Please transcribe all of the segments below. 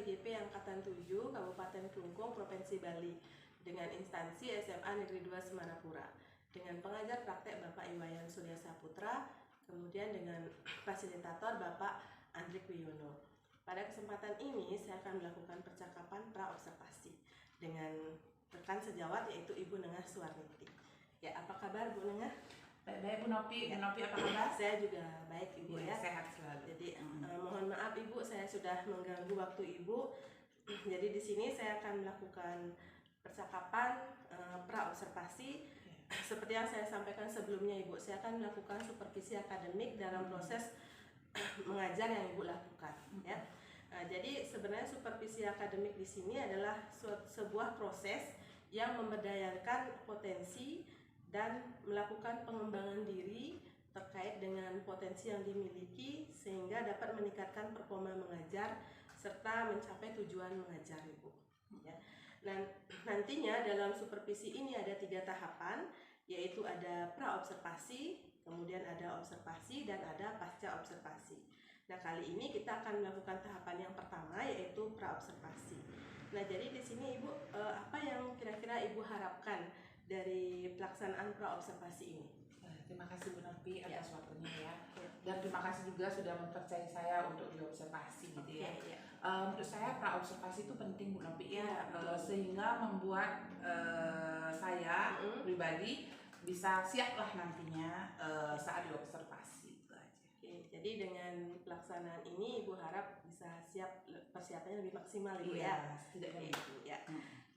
IGP Angkatan 7 Kabupaten Klungkung, Provinsi Bali dengan instansi SMA Negeri 2 Semarapura dengan pengajar praktek Bapak Iwayan Surya Saputra, kemudian dengan fasilitator Bapak Andrik Wiono. Pada kesempatan ini saya akan melakukan percakapan pra-observasi dengan rekan sejawat yaitu Ibu Nengah Suwarniti. Ya, apa kabar Bu Nengah? Baik Bu Nopi, Bu Nopi apa kabar? Saya juga baik Ibu ya. Sehat selalu. Jadi mohon maaf Ibu, saya sudah mengganggu waktu Ibu. Jadi di sini saya akan melakukan percakapan pra-observasi. Seperti yang saya sampaikan sebelumnya Ibu, saya akan melakukan supervisi akademik dalam proses mengajar yang Ibu lakukan ya. Jadi sebenarnya supervisi akademik di sini adalah sebuah proses yang memberdayakan potensi dan melakukan pengembangan diri terkait dengan potensi yang dimiliki sehingga dapat meningkatkan performa mengajar serta mencapai tujuan mengajar Ibu ya. Nah, nantinya dalam supervisi ini ada 3 tahapan, yaitu ada pra-observasi, kemudian ada observasi, dan ada pasca observasi. Nah, kali ini kita akan melakukan tahapan yang pertama, yaitu pra-observasi. Nah, jadi di sini Ibu, apa yang kira-kira Ibu harapkan dari pelaksanaan pra-observasi ini? Terima kasih Bu Nopi atas waktunya ya. Dan terima kasih juga sudah mempercayai saya untuk diobservasi gitu ya. Menurut saya pra-observasi itu penting Bu Nopi ya, sehingga membuat saya pribadi bisa siap lah nantinya saat diobservasi itu aja. Jadi dengan pelaksanaan ini Ibu harap bisa siap, persiapannya lebih maksimal Ibu ya. Setidaknya itu ya.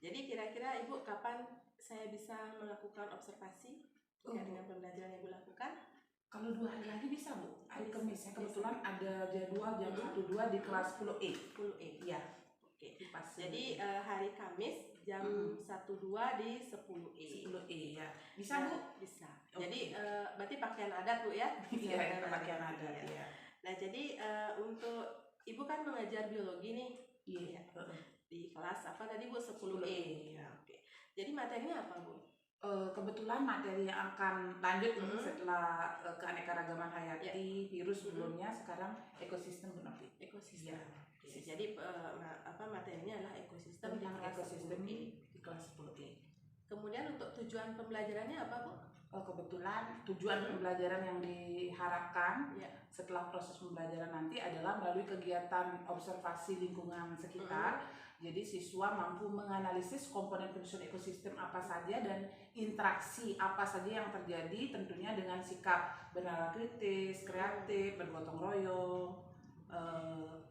Jadi kira-kira Ibu kapan saya bisa melakukan observasi dengan pembelajaran yang Ibu lakukan? Kalau 2 hari lagi bisa Bu, hari Kamis. Saya kebetulan ada jadwal jam 1-2 di kelas 10E. 10E? Iya. Oke. Jadi hari Kamis jam 1-2 di 10E. 10E ya. Bisa Bu? Bisa. Jadi berarti pakaian adat Bu ya? Iya, pakaian adat ya. Nah, jadi untuk Ibu kan mengajar biologi nih. Iya. Di kelas apa tadi Bu? 10E. Ya. Oke. Jadi materinya apa Bu? Kebetulan materi yang akan lanjut ini setelah keanekaragaman hayati virus sebelumnya, sekarang ekosistem Bu Nopi. Ekosistem. Ya. Jadi materinya adalah ekosistem di kelas 10E. Kemudian untuk tujuan pembelajarannya apa Bu? Kebetulan tujuan pembelajaran yang diharapkan setelah proses pembelajaran nanti adalah melalui kegiatan observasi lingkungan sekitar. Jadi siswa mampu menganalisis komponen penyusun ekosistem apa saja dan interaksi apa saja yang terjadi, tentunya dengan sikap bernalar kritis, kreatif, bergotong royong,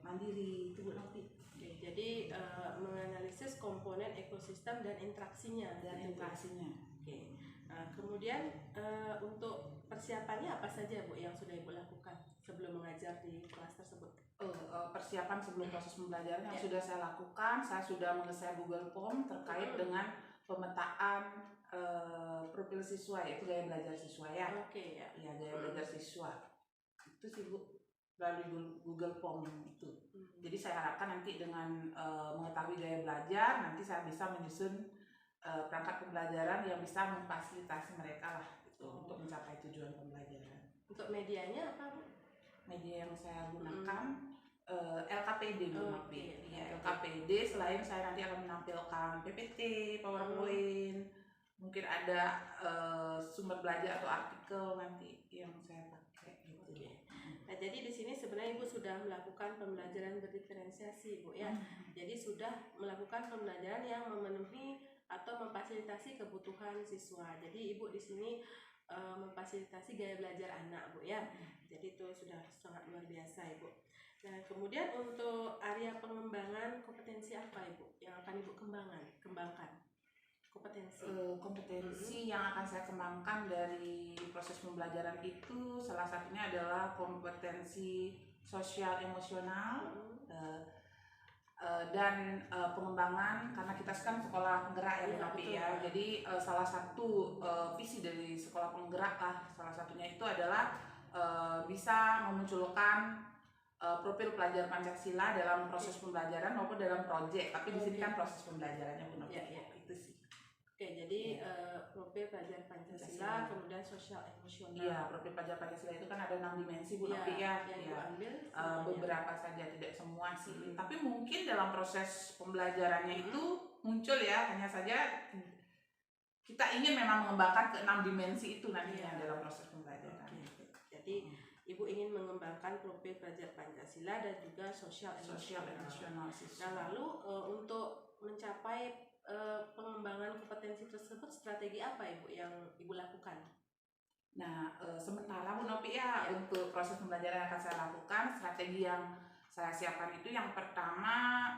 mandiri, itu Bu Nopi. Jadi menganalisis komponen ekosistem dan interaksinya. Oke. Kemudian untuk persiapannya apa saja Bu yang sudah Ibu lakukan sebelum mengajar di kelas tersebut? Persiapan sebelum proses pembelajaran yang sudah saya lakukan, saya sudah mengeser Google Form terkait dengan pemetaan profil siswa, yaitu gaya belajar siswa ya. Oke ya. Iya, gaya belajar siswa. Itu sih Bu, melalui Google Form itu. Jadi saya harapkan nanti dengan mengetahui gaya belajar, nanti saya bisa menyusun perangkat pembelajaran yang bisa memfasilitasi mereka lah gitu, untuk mencapai tujuan pembelajaran. Untuk medianya apa Bu? Media yang saya gunakan LKPD Bu Nopi. Ya, LKPD. Selain saya nanti akan menampilkan PPT, PowerPoint, mungkin ada sumber belajar atau artikel nanti yang saya pakai gitu. Nah, jadi di sini sebenarnya Ibu sudah melakukan pembelajaran berdiferensiasi Bu ya. Jadi sudah melakukan pembelajaran yang memenuhi atau memfasilitasi kebutuhan siswa. Jadi Ibu di sini memfasilitasi gaya belajar anak Bu ya. Jadi itu sudah sangat luar biasa Ibu. Nah, kemudian untuk area pengembangan kompetensi apa Ibu yang akan Ibu kembangkan? Kompetensi yang akan saya kembangkan dari proses pembelajaran itu salah satunya adalah kompetensi sosial emosional dan pengembangan, karena kita kan sekolah penggerak ya Bu Nopi ya. Jadi salah satu visi dari sekolah penggerak lah, salah satunya itu adalah bisa memunculkan profil pelajar Pancasila dalam proses pembelajaran maupun dalam proyek. Tapi di sini kan proses pembelajarannya Bu Nopi. Itu sih. Oke, jadi profil pelajar Pancasila, kemudian sosial emosional. Iya, profil pelajar Pancasila itu kan ada 6 dimensi Bu Nopi ya. Beberapa saja, tidak semua sih. Tapi mungkin dalam proses pembelajarannya itu muncul ya, hanya saja kita ingin memang mengembangkan ke 6 dimensi itu nantinya dalam proses pembelajaran. Jadi Ibu ingin mengembangkan profil pelajar Pancasila dan juga sosial emosional. Nah, lalu untuk mencapai pengembangan kompetensi tersebut, strategi apa Ibu yang Ibu lakukan? Nah, sementara Bu Nopi untuk proses pembelajaran yang akan saya lakukan, strategi yang saya siapkan itu yang pertama,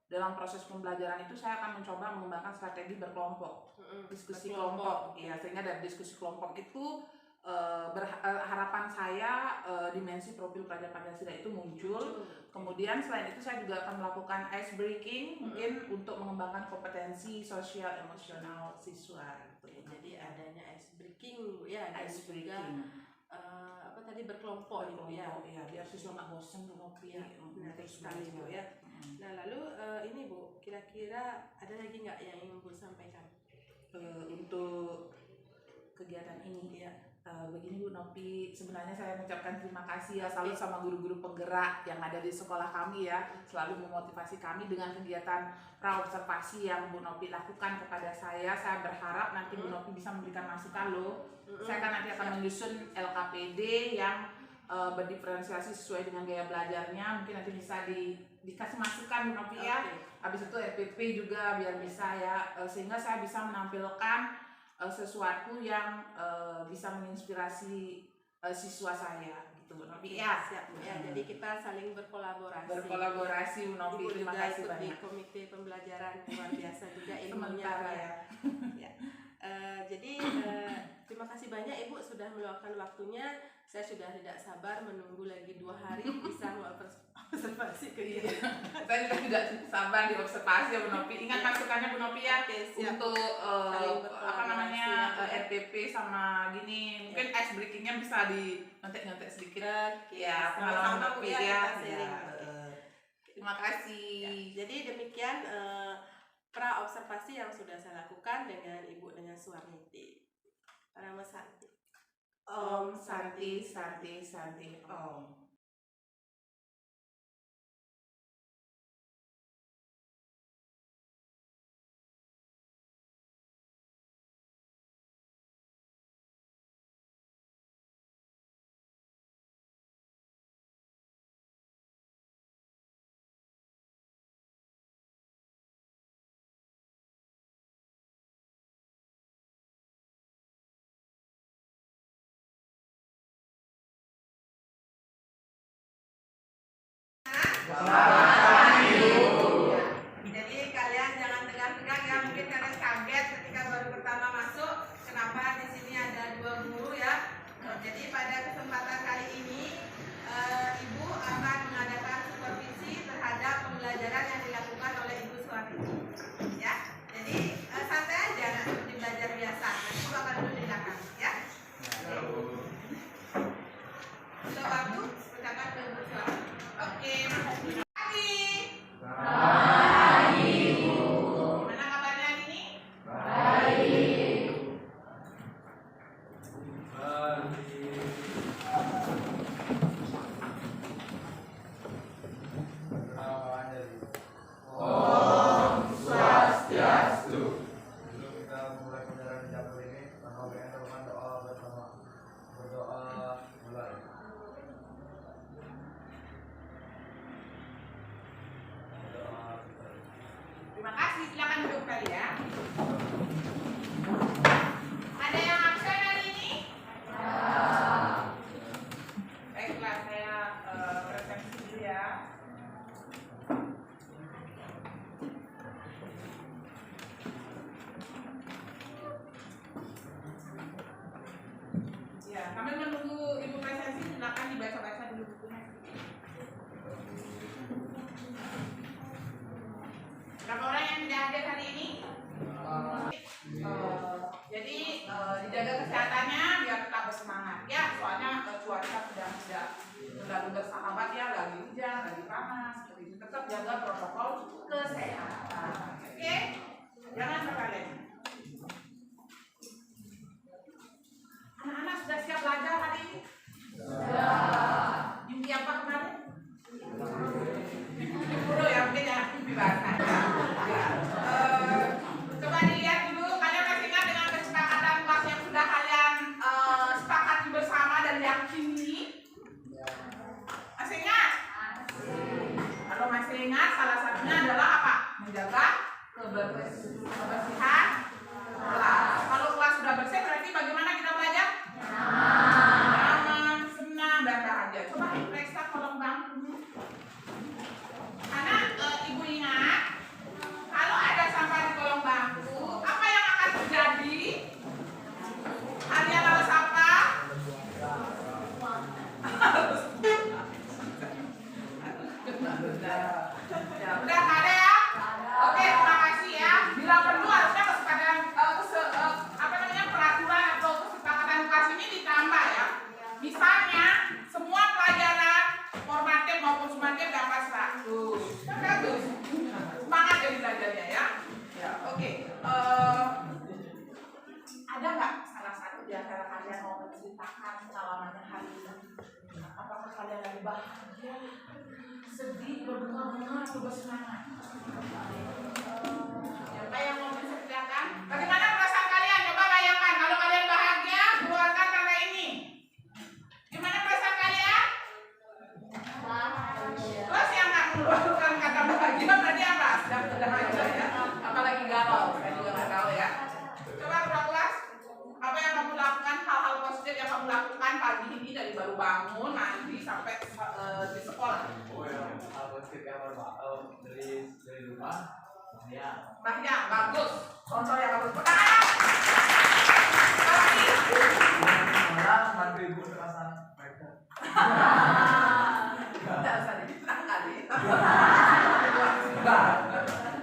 dalam proses pembelajaran itu saya akan mencoba mengembangkan strategi berkelompok, diskusi kelompok. Ya, sehingga dari diskusi kelompok itu harapan saya dimensi profil pelajar Pancasila itu muncul. Kemudian selain itu saya juga akan melakukan ice breaking mungkin untuk mengembangkan kompetensi sosial emosional siswa. Jadi adanya ice breaking Bu ya, dan ice juga berkelompok gitu ya. Biar siswa nggak bosan Bu Nopi. Menarik sekali Bu ya. Nah, lalu ini Bu, kira-kira ada lagi nggak yang ingin Bu sampaikan untuk kegiatan ini? Begini Bu Nopi, sebenarnya saya mengucapkan terima kasih ya selalu sama guru-guru penggerak yang ada di sekolah kami ya, selalu memotivasi kami dengan kegiatan praobservasi yang Bu Nopi lakukan kepada saya. Saya berharap nanti Bu Nopi bisa memberikan masukan loh. Saya nanti akan menyusun LKPD yang berdiferensiasi sesuai dengan gaya belajarnya. Mungkin nanti bisa dikasih masukan Bu Nopi ya. Habis itu RPP juga biar bisa ya, sehingga saya bisa menampilkan sesuatu yang bisa menginspirasi siswa saya gitu Bu Nopi ya. Siap Bu ya. Jadi kita saling berkolaborasi Bu Nopi. Terima kasih banyak. Di komite pembelajaran luar biasa juga ilmunya ya. Jadi terima kasih banyak Ibu sudah meluangkan waktunya. Saya sudah tidak sabar menunggu lagi 2 hari bisa mengobservasi kegiatan. Saya juga tidak sabar diobservasi ya Bu Nopi. Ingat masukannya Bu Nopi ya. Untuk RPP sama gini. Mungkin ice breakingnya bisa nyontek-nyontek sedikit. Ya, pengalaman Bu Nopi ya. Terima kasih. Jadi demikian pra-observasi yang sudah saya lakukan dengan Ibu dengan Suwarniti. Nama Santi. Om Santi Santi Santi Om. Jadi kalian jangan tegang-tegang ya, mungkin kalian kaget ketika baru pertama masuk kenapa di sini ada 2 guru ya. Jadi pada kesempatan kali ini Ibu akan mengadakan supervisi terhadap pembelajaran yang dilakukan oleh Ibu Suwarniti ya. Jadi santai aja, nggak seperti belajar biasa. Nanti Ibu akan duduk di belakang ya. Untuk waktu silakan ke Ibu Suwarniti. Oke, gimana kabarnya hari ini? Baik. Om Swastiastu. Sebelum kita mulai pembelajaran jam ini, maka kita lakukan doa bersama. Berdoa mulai. Terima kasih, silakan duduk kembali ya. Ada yang absen hari ini? Baiklah, saya presentasi dulu ya. Ya, sambil menunggu Ibu presentasi, silakan dibaca-baca dulu bukunya. Berapa orang yang tidak hadir hari ini? Jadi dijaga kesehatannya biar tetap bersemangat ya. Soalnya cuaca sedang tidak terlalu bersahabat ya, lagi hujan, lagi panas. Jadi tetap jaga protokol kesehatan. Oke? Jangan terlena. Misalnya semua pelajaran formatif maupun sumatif dapat 100. Kan bagus. Semangat jadi belajarnya ya. Ya, oke. Ada nggak salah satu di antara kalian mau menceritakan pengalamannya hari ini? Apakah kalian lagi bahagia, sedih, berbunga-bunga, atau bersemangat? Siapa yang mau menceritakan? Bagaimana perasaan kalian? Coba bayangkan kalau kalian bahagia, keluarkan tanda ini. Gimana perasaan kalian? Terus yang nggak mengeluarkan kata bahagia berarti apa? Sedang aja ya. Apalagi galau, saya juga nggak tahu ya. Coba kelas, apa yang kamu lakukan, hal-hal positif yang kamu lakukan pagi ini dari baru bangun, mandi sampai di sekolah. Oh ya, hal positif yang baru dari rumah. Ya. Banyak, bagus. Contoh yang harus Malah bantu ibu terasa mereka. tidak usah dibilang kali.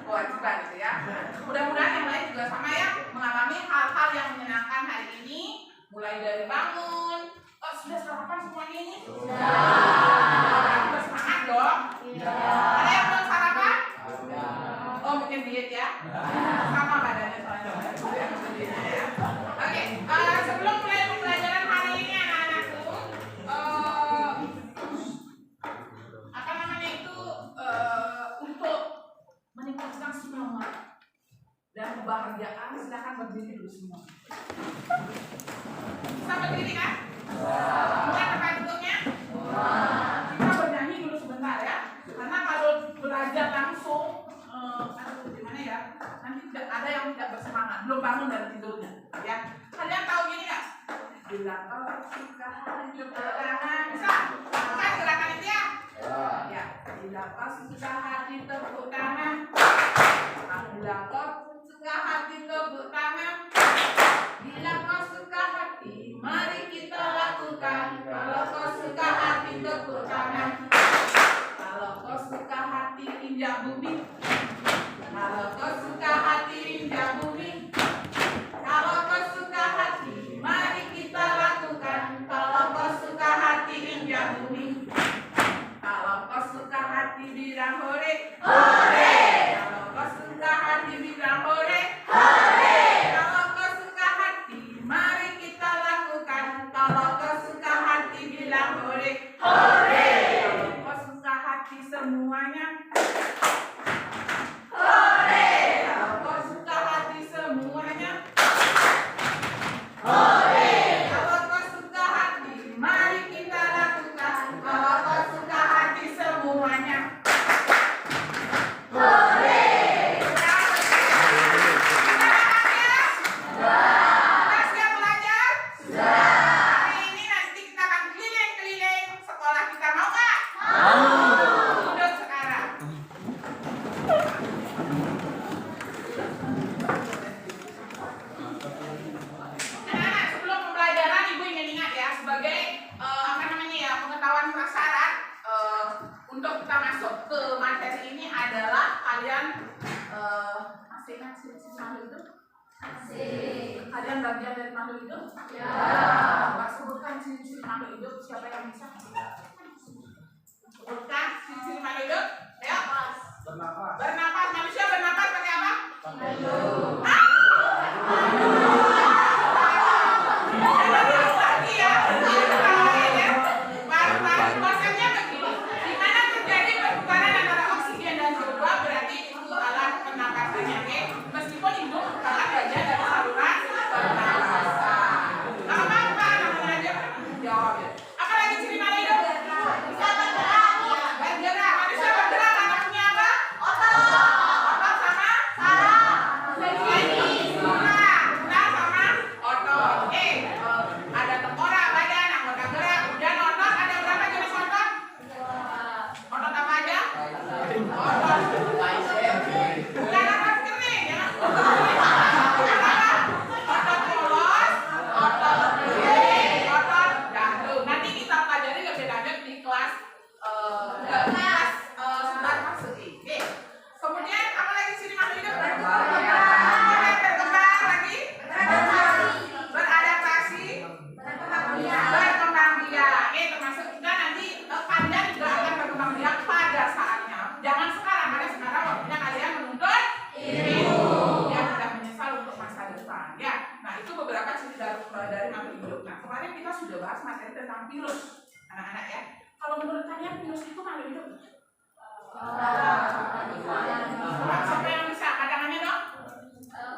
Kewajiban gitu ya. Mudah-mudahan yang lain juga sama ya, mengalami hal-hal yang menyenangkan hari ini, mulai dari bangun. Oh, sudah sarapan semuanya ini? Sudah. Bersemangat dong. Ada yang belum sarapan? Oh, mungkin diet ya? Sama badannya soalnya. Ya. Oke, sebelum mulai pembelajaran hari ini anak-anakku, apa namanya itu, untuk meningkatkan semangat dan kebahagiaan, silakan berdiri dulu semua. Bisa berdiri kan? Bukan tempat duduknya? Kita bernyanyi dulu sebentar ya, karena kalau belajar langsung, gimana ya? Nanti tidak ada yang tidak bersemangat, belum bangun dari tidurnya, ya. Kalian tahu gini nggak? Bila kau suka hidup bertangan, bisa? Kan gerakan itu ya? Ya. Bila kau suka hati tepuk tangan. Bila kau suka hati tepuk tangan. Bila kau suka hati, mari kita lakukan. Kalau kau suka hati tepuk tangan. Kalau kau suka hati injak bumi. Kalau kau suka hati injak bumi. Kalau kau suka hati, mari kita lakukan. Kalau kau suka hati injak bumi. Kalau kau suka hati bilang hore, hore. Kalau kau suka hati bilang hore, hore. Kalau kau suka hati, mari kita lakukan. Kalau kau suka hati bilang hore, hore. Kalau kau suka hati semuanya, hore. Kalau kau suka hati semuanya, hore. Kalau kau suka hati, mari kita lakukan. Kalau kau suka hati semuanya, hore. Kita siap belajar? Hari ini nanti kita akan keliling-keliling sekolah kita, mau nggak? Duduk sekarang. Anak-anak, sebelum pembelajaran ibu ingin ingat ya, sebagai apa namanya ya, pengetahuan prasyarat untuk kita masuk ke materi ini adalah kalian masih ingat ciri-ciri makhluk hidup? Kalian bagian dari makhluk hidup? Ya. Pak, sebutkan ciri-ciri makhluk hidup, siapa yang bisa? Sebutkan ciri-ciri makhluk hidup. Ya. Bernafas. Bernapas, manusia bernapas pakai apa? Hidung. Lagi ya, paru-paru konsepnya begini. Di mana terjadi pertukaran antara oksigen dan CO2 berarti itu alat pernapasannya, oke? Meskipun hidung merupakan bagian dari saluran pernapasan. Apa namanya aja? Jawab ya. Apa lagi ciri makhluk hidup? Bisa bergerak. Bergerak. Manusia bergerak karena punya apa? Otot sama saraf. depan ya. Nah itu beberapa ciri dari makhluk hidup. Nah kemarin kita sudah bahas materi tentang virus anak-anak ya. Kalau menurut kalian virus itu makhluk hidup? Siapa yang bisa kadangannya dong?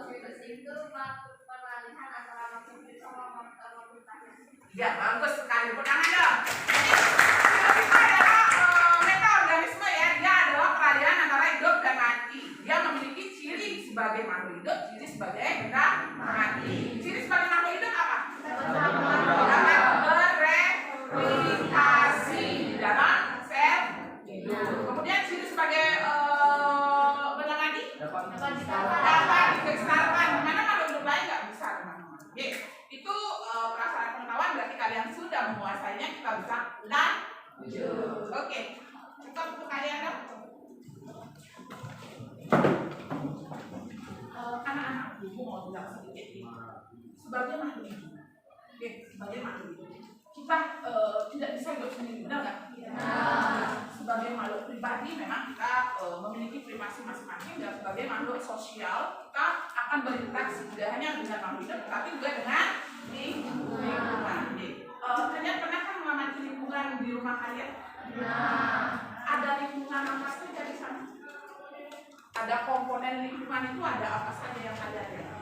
Virus itu makhluk peralihan antara makhluk hidup sama makhluk mati. Ya bagus sekali, pegangan dong. Virus itu adalah metaorganisme ya. Dia adalah peralihan antara hidup dan mati. Dia memiliki ciri sebagai makhluk hidup, ciri sebagai benda mati. Ciri sebagai makhluk hidup apa? Dapat bereplikasi di dalam sel hidup. Kemudian ciri sebagai benda mati dapat dibesarkan. Dimana makhluk hidup lain nggak bisa teman-teman. Oke, itu prasyarat pengetahuan berarti kalian sudah menguasainya. Kita bisa lanjut. Oke, cukup untuk kalian dong. Anak-anak ibu mau bilang sedikit ini sebagai makhluk hidup. Oke, sebagai makhluk hidup kita tidak bisa hidup sendiri, benar nggak? Sebagai makhluk pribadi memang kita memiliki privasi masing-masing, dan sebagai makhluk sosial kita akan berinteraksi tidak hanya dengan makhluk hidup tapi juga dengan lingkungan. Kalian pernah kan mengamati lingkungan di rumah kalian? Ada lingkungan apa saja di sana? Ada komponen lingkungan itu ada apa saja yang kalian lihat?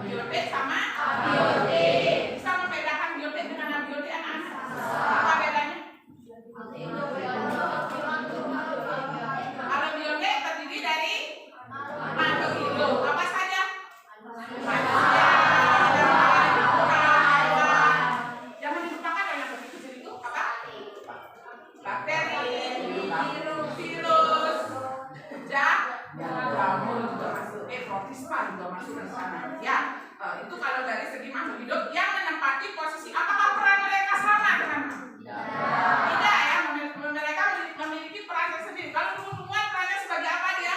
Biotik sama abiotik. Bisa membedakan biotik dengan abiotik anak-anak? Apa bedanya? Kalau biotik terdiri dari makhluk hidup apa saja? Manusia, hewan. Jangan dilupakan yang kecil itu apa? Bakteri, virus, jamur juga masuk, protisma juga masuk di sana. Ya, itu kalau dari segi makhluk hidup yang menempati posisi. Apakah peran mereka sama teman-teman? Tidak ya, mereka memiliki peran tersendiri. Kalau tumbuh-tumbuhan perannya sebagai apa dia?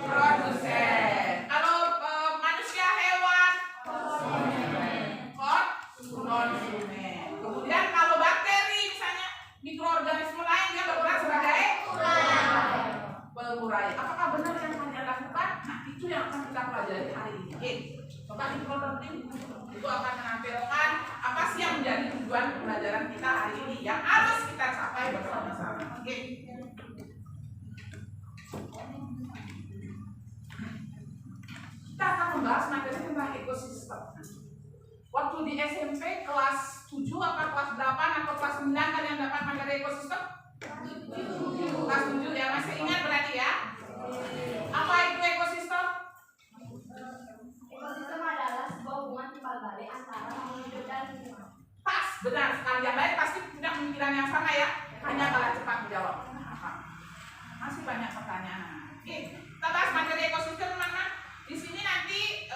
Produsen. Kalau manusia, hewan, konsumen. Kemudian kalau bakteri misalnya mikroorganisme lain dia berperan sebagai pengurai. Apakah benar yang kalian lakukan? Nah itu yang akan kita pelajari hari ini. Oke, coba ini itu akan menampilkan apa sih yang menjadi tujuan pembelajaran kita hari ini yang harus kita capai bersama-sama. Oke. Kita akan membahas materi tentang ekosistem. Waktu di SMP kelas 7 apa kelas 8 atau kelas 9 kalian dapat materi ekosistem? Kelas 7 ya, masih ingat berarti ya? Apa itu ekosistem? Ekosistem adalah sebuah hubungan timbal balik antara makhluk hidup dan lingkungan. Pas, benar sekali. Yang lain pasti punya pemikiran yang sama ya. Hanya kalah cepat menjawab. Masih banyak pertanyaan. Oke, kita bahas materi ekosistem teman-teman. Di sini nanti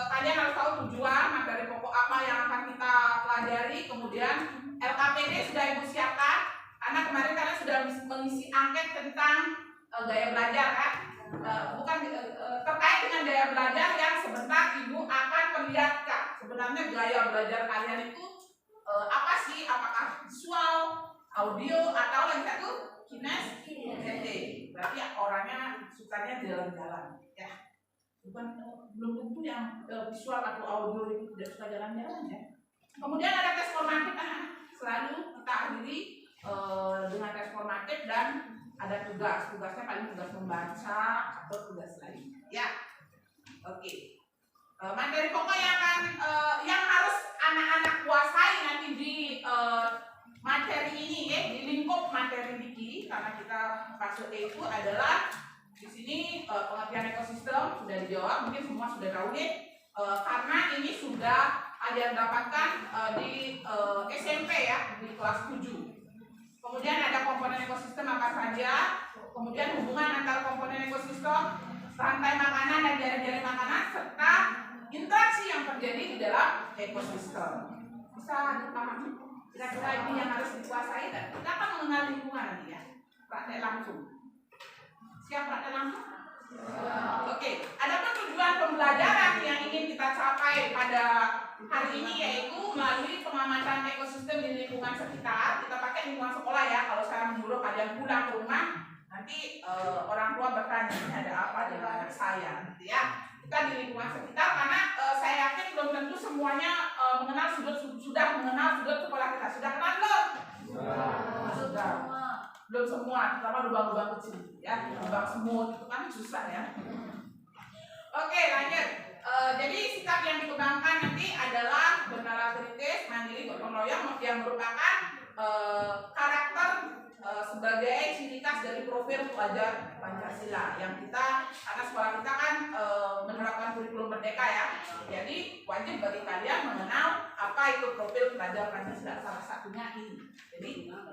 kalian harus tahu tujuan, materi pokok apa yang akan kita pelajari. Kemudian LKPD sudah ibu siapkan. Karena kemarin kalian sudah mengisi angket tentang gaya belajar kan? Bukan terkait dengan gaya belajar yang sebentar ibu akan perlihatkan. Sebenarnya gaya belajar kalian itu apa sih? Apakah visual, audio, atau yang satu kinestetik? Berarti ya, orangnya sukanya jalan-jalan ya. Belum tentu yang visual atau audio itu tidak suka jalan-jalan ya. Kemudian ada tes formatif anak-anak. Selalu kita akhiri dengan tes formatif dan ada tugasnya paling tugas membaca atau tugas lain ya. Oke. Materi pokok yang harus anak-anak kuasai nanti di materi ini ya, di lingkup materi Diki, karena kita masuk itu adalah di sini pengertian ekosistem sudah dijawab, mungkin semua sudah tahu nih, karena ini sudah kalian dapatkan di SMP ya, di kelas 7. Kemudian ada komponen ekosistem apa saja, kemudian hubungan antar komponen ekosistem, rantai makanan dan jaring-jaring makanan, serta interaksi yang terjadi di dalam ekosistem. Bisa dipahami? Kira-kira ini yang harus dikuasai, dan kita akan mengenal lingkungan nanti ya, praktek langsung. Siap praktek langsung? Oke, adapun tujuan pembelajaran yang ingin kita capai pada hari ini yaitu melalui pengamatan ekosistem di lingkungan sekitar. Kita pakai lingkungan sekolah ya. Kalau saya menyuruh kalian pulang ke rumah, nanti orang tua bertanya ini ada apa dengan anak saya, gitu ya. kita di lingkungan sekitar, karena saya yakin belum tentu semuanya sudah mengenal sudut sekolah kita. Sudah kenal belum? Sudah. Belum semua, terutama lubang-lubang kecil ya, lubang semut itu kan susah ya. Oke, lanjut. Jadi sikap yang dikembangkan nanti adalah bernarasi, mandiri, gotong royong, yang merupakan karakter sebagai ciri khas dari profil pelajar Pancasila yang kita, karena sekolah kita kan menerapkan kurikulum merdeka ya, jadi wajib bagi kalian mengenal apa itu profil pelajar Pancasila, salah satunya ini. Jadi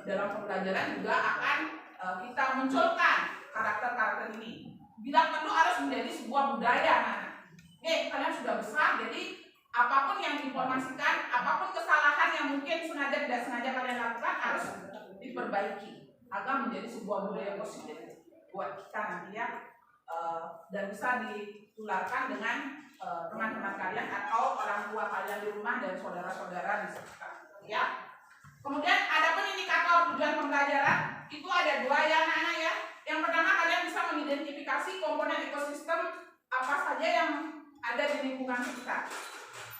dalam pembelajaran juga akan kita munculkan karakter-karakter ini. Bila perlu harus menjadi sebuah budaya, anak-anak. Oke, kalian sudah besar, jadi apapun yang diinformasikan, apapun kesalahan yang mungkin sengaja tidak sengaja kalian lakukan harus diperbaiki agar menjadi sebuah budaya positif buat kita nanti ya, dan bisa ditularkan dengan teman-teman kalian atau orang tua kalian di rumah dan saudara-saudara di sekitar ya. Kemudian adapun indikator tujuan pembelajaran itu ada dua ya anak-anak ya. Yang pertama, kalian bisa mengidentifikasi komponen ekosistem apa saja yang ada di lingkungan sekitar.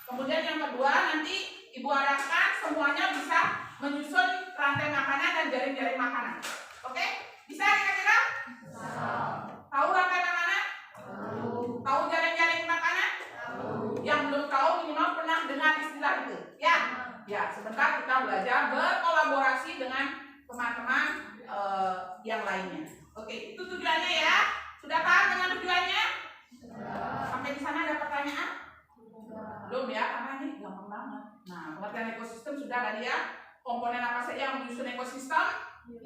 Kemudian yang kedua, nanti Ibu harapkan semuanya bisa menyusun rantai makanan dan jaring-jaring makanan. Oke? Bisa kira-kira? Tahu rantai makanan? Tahu jaring-jaring makanan? Yang belum tahu minimal pernah dengar istilah itu. Ya? Ya, sebentar kita belajar berkolaborasi dengan teman-teman yang lainnya. Oke, itu tujuannya ya. Sudah paham dengan tujuannya? Sampai di sana ada pertanyaan? Belum ya, karena ini gampang banget. Nah, pengertian ekosistem sudah tadi ya. Komponen apa saja yang menyusun ekosistem?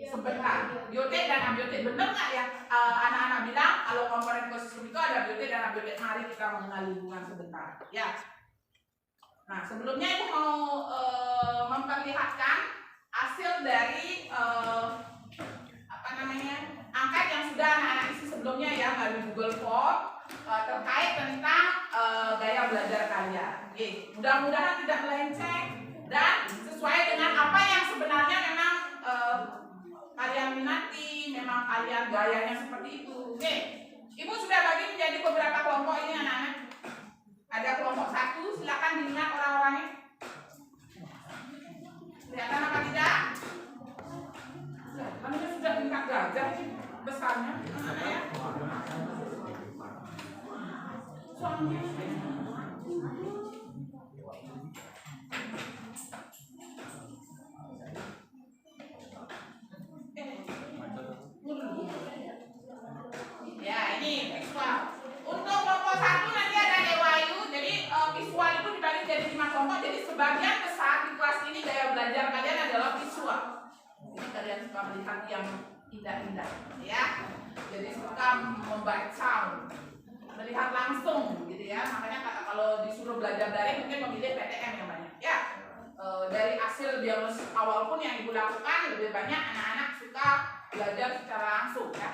Sebentar. Biotik dan abiotik. Benar nggak ya anak-anak bilang kalau komponen ekosistem itu ada biotik dan abiotik? Mari kita mengenal lingkungan sebentar. Ya. Nah, sebelumnya Ibu mau memperlihatkan hasil dari angket yang sudah anak-anak isi sebelumnya ya melalui Google Form terkait tentang gaya belajar kalian. Oke, mudah-mudahan tidak melenceng dan sesuai dengan apa yang sebenarnya memang kalian minati, memang kalian gayanya seperti itu. Oke, Ibu sudah bagi menjadi beberapa kelompok ini anak-anak. Ada kelompok 1, silakan dilihat orang-orangnya. Kelihatan apa tidak? Manusia sudah tingkat gajah besarnya, ya. Soalnya ya ini visual. Untuk kelompok 1 nanti ada Dewayu. Jadi visual itu dibagi jadi 5 kelompok. Jadi sebagian besar di kelas ini gaya belajar kalian adalah visual. Ini kalian suka melihat yang indah-indah, ya. Jadi suka membaca, melihat langsung, gitu ya. Makanya kalau disuruh belajar daring mungkin memilih PTM yang banyak, ya. Dari hasil diagnosis awal pun yang Ibu lakukan lebih banyak anak-anak suka belajar secara langsung, ya.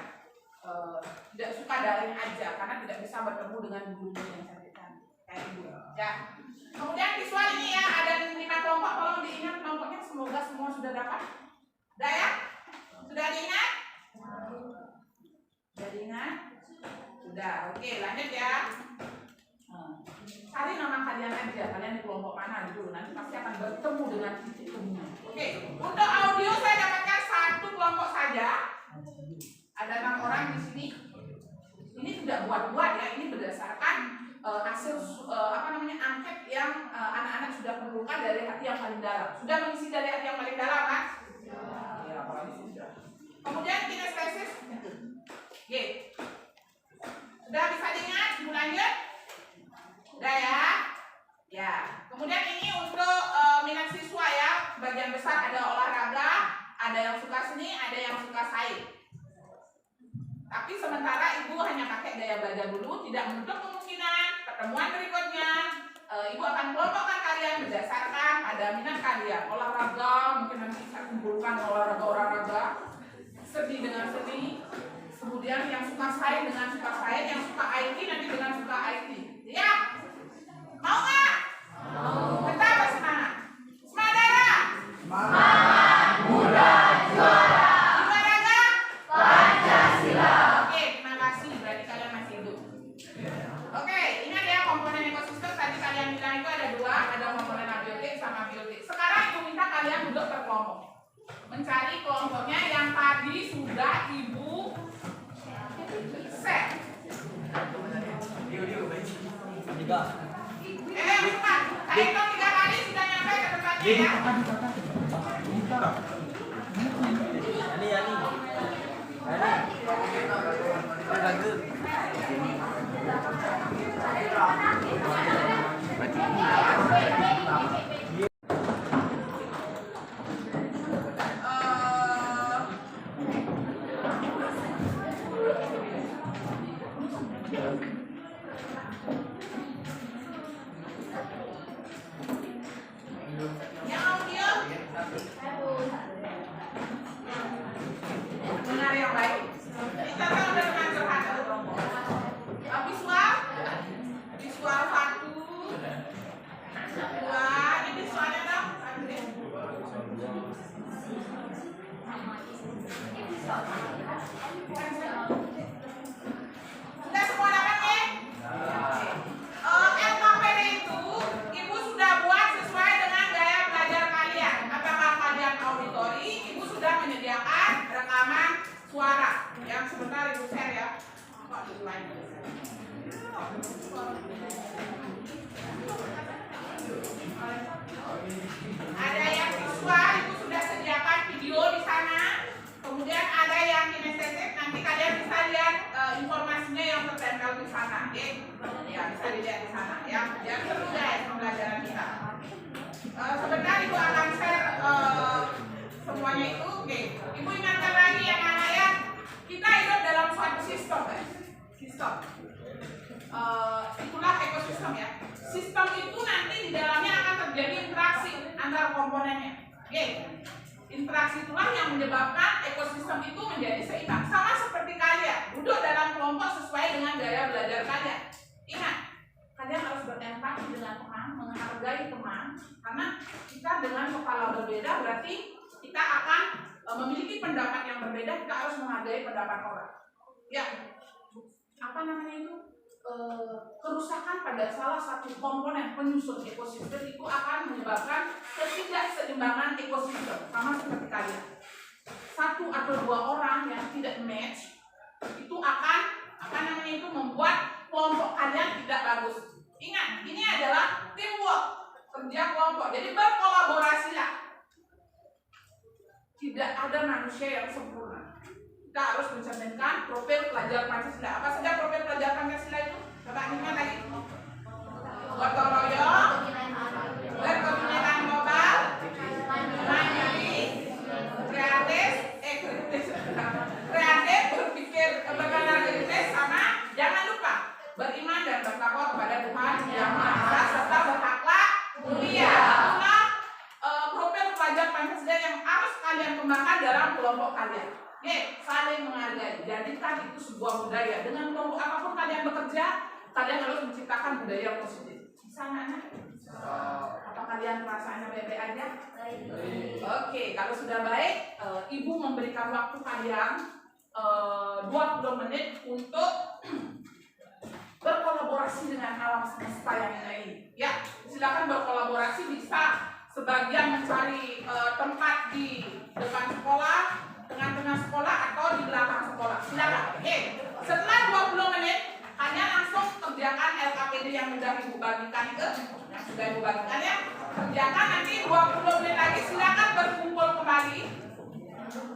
Tidak suka daring aja karena tidak bisa bertemu dengan guru yang cantik-cantik kayak Ibu, ya. Kemudian visual ini ya ada 5 kelompok. Tolong diingat kelompoknya, semoga semua sudah dapat. Sudah ya? Sudah diingat? Sudah diingat? Sudah. Oke, lanjut ya. Cari nama kalian aja. Kalian di kelompok mana dulu? Nanti pasti akan bertemu dengan titik temunya. Oke. Untuk audio saya dapatkan 1 kelompok saja. Ada 6 orang di sini. Ini tidak buat-buat ya. Ini berdasarkan hasil angket yang anak-anak sudah kumpulkan dari hati yang paling dalam. Sudah mengisi dari hati yang paling dalam, Mas? Ya, apalagi sudah. Kemudian kinestesis. Oke. Sudah bisa diingat? Ibu lanjut? Sudah ya? Ya. Kemudian ini untuk minat siswa ya. Bagian besar ada olahraga, ada yang suka seni, ada yang suka sains. Tapi sementara Ibu hanya pakai gaya belajar dulu, tidak menutup kemungkinan pertemuan berikutnya Ibu akan kelompokkan kalian berdasarkan ada minat kalian. Olahraga, mungkin nanti saya kumpulkan olahraga, seni dengan seni, kemudian yang suka sains dengan suka sains, yang suka IT nanti dengan suka IT. Ya? Mau nggak? Mau. Kita apa semangat? Semangat darah? Semangat muda juara. Olahraga? Pancasila. Oke, terima kasih. Berarti kalian masih hidup. Oke, ini kalian duduk berkelompok. Mencari kelompoknya yang tadi sudah Ibu set. Cepat. Saya hitung 3 kali sudah nyampe ke tempatnya ya. Yang audio benar yang baik. Kita kan udah dengan curhat. Visual 1, 2, ini visualnya dong. Sudah semua dapat ya? LKPD itu Ibu sudah buat sesuai dengan gaya belajar kalian. Apakah kalian auditori? Ibu sudah menyediakan rekaman suara yang sebentar Ibu share ya. Kok di lain? Ada yang visual, Ibu sudah sediakan video di sana. Kemudian ada yang kinestetik, nanti kalian bisa lihat informasinya yang tertempel di sana, oke? Ya, bisa dilihat di sana ya. Yang seru guys pembelajaran kita. Sebentar Ibu akan share semuanya itu, oke? Ibu ingatkan lagi yang mana ya? Kita hidup dalam suatu sistem, guys. Sistem. Itulah ekosistem ya. Sistem itu nanti di dalamnya akan terjadi interaksi antara komponennya. Oke. Interaksi itulah yang menyebabkan ekosistem itu menjadi seimbang. Sama seperti kalian, duduk dalam kelompok sesuai dengan gaya belajar kalian. Ingat, kalian harus berempati dengan teman, menghargai teman, karena kita dengan kepala berbeda berarti kita akan memiliki pendapat yang berbeda. Kita harus menghargai pendapat orang. Ya, apa namanya itu? Kerusakan pada salah satu komponen penyusun ekosistem itu akan menyebabkan ketidakseimbangan ekosistem. Sama seperti kalian, 1 atau 2 orang yang tidak match itu akan membuat kelompok kalian tidak bagus. Ingat, ini adalah teamwork, kerja kelompok. Jadi berkolaborasilah. Tidak ada manusia yang sempurna. Kita harus mencerminkan profil pelajar Pancasila. Apa saja profil pelajar Pancasila itu? Coba ingat lagi. Gotong royong, berkebinekaan global, mandiri, kreatif, berpikir kritis, sama jangan lupa beriman dan bertakwa kepada Tuhan Yang Maha Esa serta berakhlak mulia. Itulah profil pelajar Pancasila yang harus kalian kembangkan dalam kelompok kalian. Saling menghargai, jadikan itu sebuah budaya. Dengan kelompok apapun kalian bekerja, kalian harus menciptakan budaya yang positif. Bisa anak-anak? Apa kalian perasaannya baik-baik aja? Oke, kalau sudah baik, Ibu memberikan waktu kalian 20 menit untuk berkolaborasi dengan alam semesta yang ini. Ya, silakan berkolaborasi. Bisa sebagian mencari tempat di depan sekolah, tengah-tengah sekolah, atau di belakang sekolah. Silakan. Setelah 20 menit, kalian langsung kerjakan LKPD yang sudah Ibu bagikan itu, yang sudah Ibu bagikan ya. Kerjakan, nanti 20 menit lagi silakan berkumpul kembali.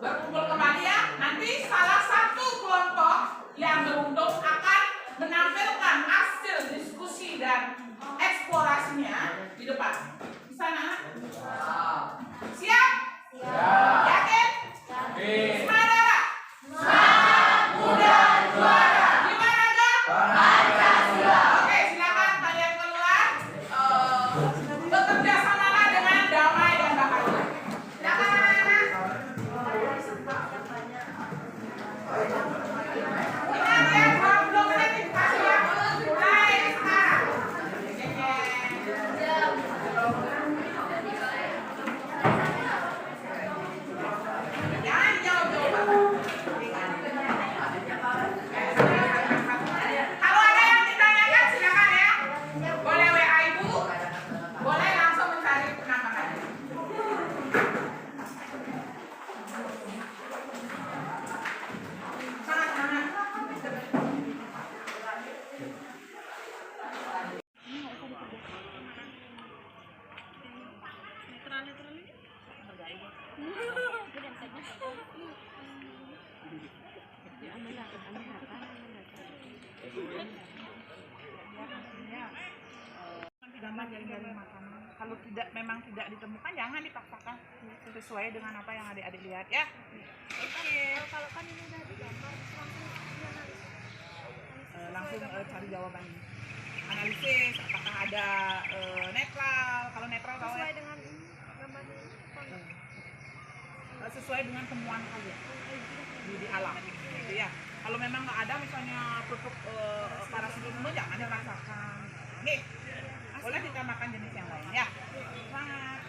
Berkumpul kembali ya. Nanti salah satu kelompok yang beruntung akan menampilkan hasil diskusi dan eksplorasinya di depan. Bisa anak-anak? Siap? Siap. Yakin? Semangat apa? Semangat muda juara. Gimana dong? Pancasila. Oke, silakan kalian keluar. Bekerja samalah dengan damai dan bahagia. Silakan anak-anak. Ingat ya, 20 menit dikasih waktu. Mulai sekarang. Gambar dari makanan. Kalau memang tidak ditemukan, jangan dipaksakan, sesuai dengan apa yang adik-adik lihat ya. Oke. Kalau kan ini udah digambar, Langsung cari jawabannya. Analisis apakah ada netral. Kalau netral tahu ya. sesuai dengan gambarnya. Sesuai dengan temuan kalian di alam gitu ya. Kalau memang nggak ada misalnya produk parasetamol, jangan dirasakan. Nih, boleh kita makan jenis yang lain ya. Semangat.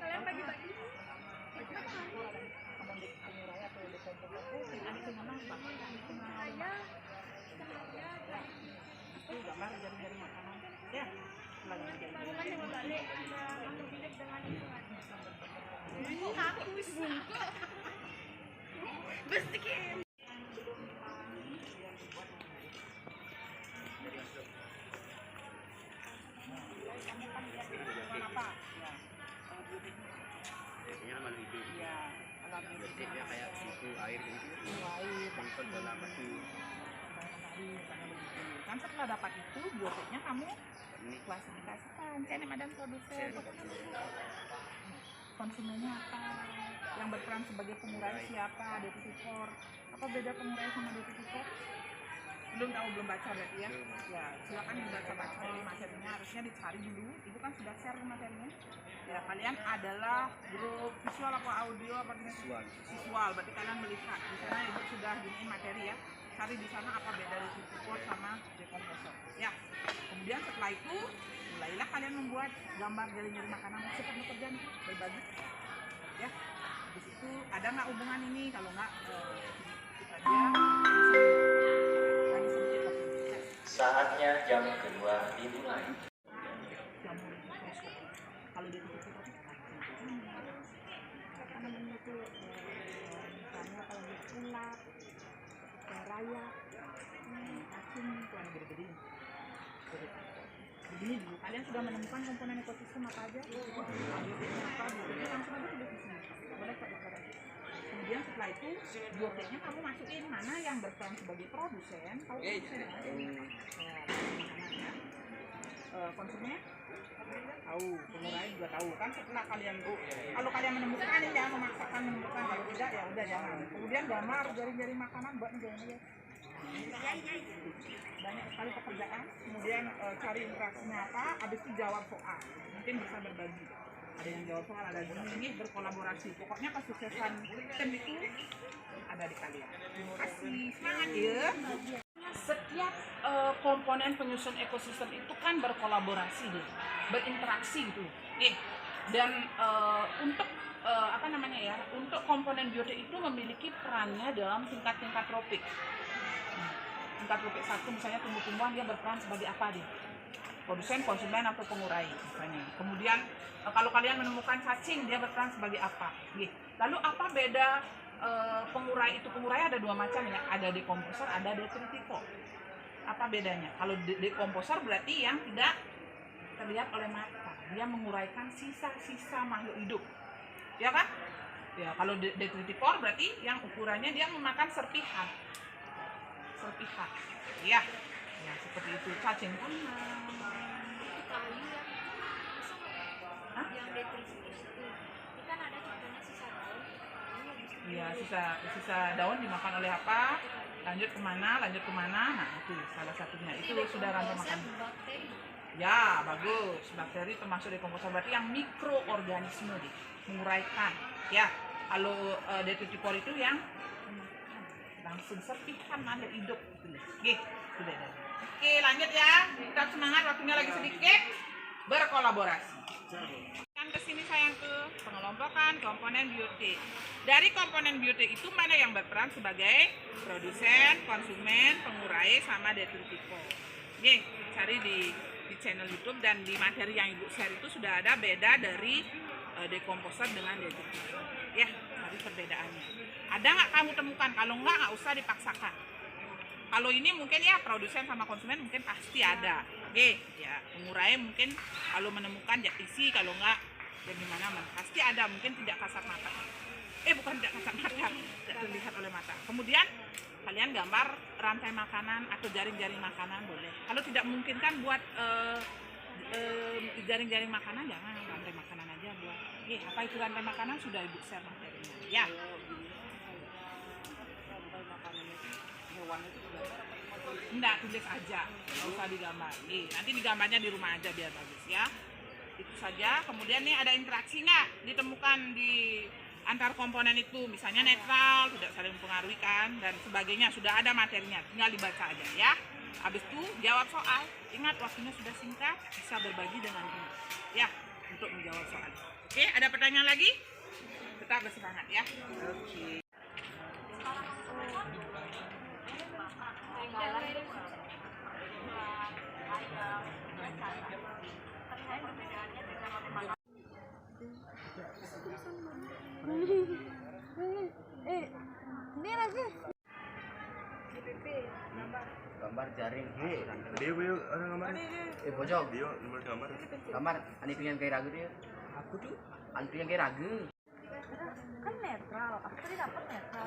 Kalian bagi-bagi. Gambar jari-jari makanan ya. Baru kan yang balik ada makhluk hidup dengan lingkungan. Bestikin. Kayak susu air gitu. Kan setelah dapat itu, bioteknya kamu klasifikasikan. Saya Madam produser. Konsumennya apa? Yang berperan sebagai pengurai siapa? Detektor. Apa beda pengurai sama detektor? Belum tahu, belum baca berarti ya? Ya, silakan dibaca-baca di materinya. Harusnya dicari dulu. Ibu kan sudah share materinya. Ya, kalian adalah grup visual apa audio apa Visual. visual, berarti kalian melihat di sana ibu sudah giniin materi ya, cari di sana apa beda detektor sama dekomposor ya. Kemudian setelah itu mulailah kalian membuat gambar jari-jari makanan. Cepat bekerja nih, berbagi ya. Di situ ada nggak hubungan ini? Kalau nggak kita dia lagi sempit waktu. Saatnya jam kedua dimulai. Kalau dia tidak suka Apa namanya itu? Misalnya kalau di ulat, raya, cacing itu ada gede-gede. Begini dulu, kalian sudah menemukan komponen ekosistem apa aja? Bioteknya apa? Bioteknya langsung aja tulis di sini. Boleh Pak Dokter. Kemudian setelah itu bioteknya kamu masukin mana yang berperan sebagai produsen. Kalau produsen konsumen tahu, pengurai juga tahu kan. Setelah kalian kalau kalian menemukan ini jangan memaksakan menemukan, kalau tidak ya udah jangan. Kemudian gambar jari-jari makanan buat jangan ya. Banyak sekali pekerjaan. Kemudian cari interaksinya apa, habis itu jawab soal. Mungkin bisa berbagi. Ada yang jawab soal, ada ini berkolaborasi. Pokoknya kesuksesan tim itu ada di kalian. Terima kasih. Semangat ya. Setiap komponen penyusun ekosistem itu kan berkolaborasi deh, berinteraksi gitu. Dan untuk apa namanya ya, untuk komponen biotik itu memiliki perannya dalam tingkat-tingkat tropik. Tingkat tropik 1 misalnya tumbuh-tumbuhan, dia berperan sebagai apa deh? Produsen, konsumen atau pengurai misalnya. Kemudian kalau kalian menemukan cacing, dia berperan sebagai apa? Lalu apa beda pengurai itu? Pengurai ada dua macam ya, ada dekomposer, ada detritivor. Apa bedanya? Kalau dekomposer berarti yang tidak terlihat oleh mata, dia menguraikan sisa-sisa makhluk hidup, ya kan? Ya, kalau detritivor berarti yang ukurannya dia memakan serpihan, ya, ya seperti itu. Cacing tanah. itu kayu yang detritivor itu kan ada contohnya sisa daun. Iya, sisa daun dimakan oleh apa? Lanjut kemana? Nah itu salah satunya. Itu sudah rantai makan. Bakteri. Ya, bagus. Bakteri termasuk dekomposer, berarti yang mikroorganisme deh, menguraikan. Ya, kalau detritivor itu yang langsung serpihan makhluk hidup gitu. Itu beda. Oke, lanjut ya. Tetap semangat, waktunya lagi sedikit. Berkolaborasi. Kan kesini sayang ke pengelompok menemukan komponen biotik. Dari komponen biotik itu mana yang berperan sebagai produsen, konsumen, pengurai, sama detritivo. Oke, cari di channel YouTube dan di materi yang Ibu share itu sudah ada beda dari dekomposer dengan detritivo. Ya, cari perbedaannya. Ada nggak kamu temukan? Kalau nggak usah dipaksakan. Kalau ini mungkin ya produsen sama konsumen mungkin pasti ada. Oke, ya pengurai mungkin kalau menemukan ya isi, kalau nggak ya gimana pasti ada, mungkin tidak kasat mata. Bukan tidak kasat mata, tidak terlihat oleh mata. Kemudian kalian gambar rantai makanan atau jaring-jaring makanan boleh. Kalau tidak memungkinkan buat jaring-jaring makanan, jangan rantai makanan aja buat. Apa itu rantai makanan sudah Ibu share materinya. Ya. Enggak, tulis aja, nggak usah digambar. Nanti digambarnya di rumah aja biar bagus ya. Itu saja. Kemudian nih ada interaksi nggak ditemukan di antar komponen itu, misalnya netral, tidak saling mempengaruhi kan, dan sebagainya. Sudah ada materinya, tinggal dibaca aja ya. Habis itu jawab soal. Ingat waktunya sudah singkat, bisa berbagi dengan teman ya untuk menjawab soal. Oke, ada pertanyaan lagi? Tetap bersemangat ya. Oke. Ini lagi. Gambar jaring dia orang gambar bojong dia gambar ani pengen kayak ragu dia aku tuh ani pengen kayak ragu Kan netral, aku tadi dapat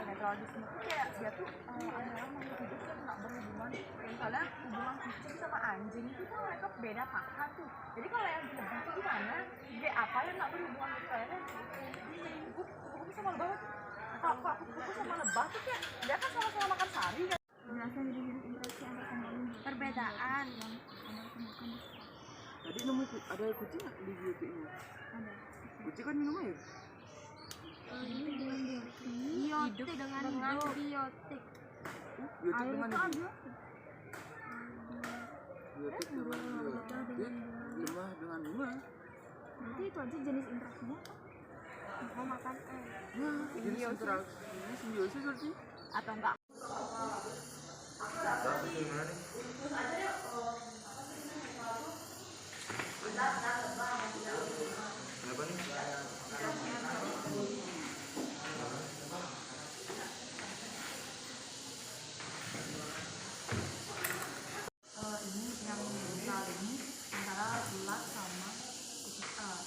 netral di sini tuh kayak dia tuh orang makhluk hidup yang nggak berhubungan. Misalnya hubungan kucing sama anjing itu tuh mereka beda pakan tuh. Jadi kalau yang lebah itu gimana? Dia apa yang nggak berhubungan gitu kayaknya? Kuku sama lebah tuh. Kalau aku kuku sama lebah tuh kayak dia kan sama-sama makan sari kan? Jelaskan jadi interaksi antar komponen. Perbedaan. Tadi nemu ada kucing nggak di biotik ini? Ada. Kucing kan minum air. Biotik dengan biotik. Biotik dengan Itu ada. biotik dengan biotik. Lemah dengan lemah. Nanti itu aja jenis interaksinya. Mau makan Nah, jenis interaksi ini simbiosis berarti. atau enggak? Kenapa nih? Ini yang misal ini antara ulat sama lebah. Kalau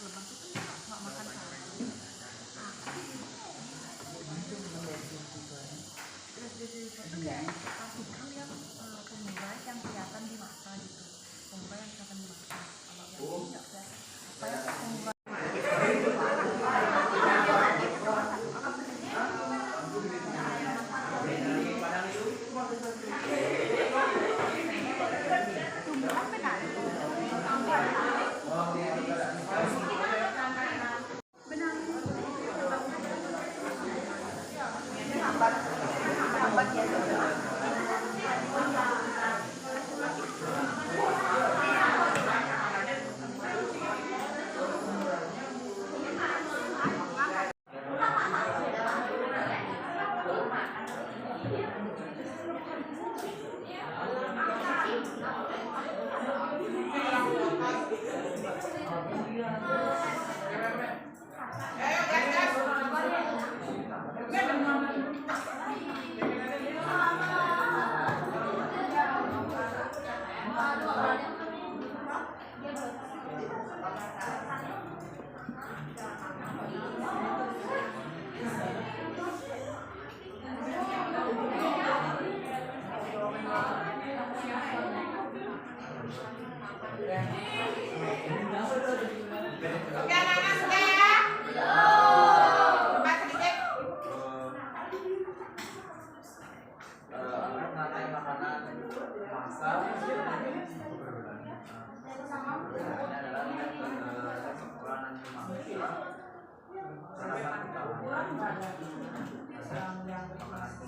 lebah itu nggak makan sari. Terus itu kayak partikel yang pengurai yang kelihatan di mata gitu. Pengurai yang kelihatan di mata. Kalau yang ini nggak kelihatan. Apa yang pengurai? Oke anak-anak sudah ya? Coba sedikit. Rantai makanan masak. Ini adalah kekurangan mangsanya. Sarapan utama makanan kemasan.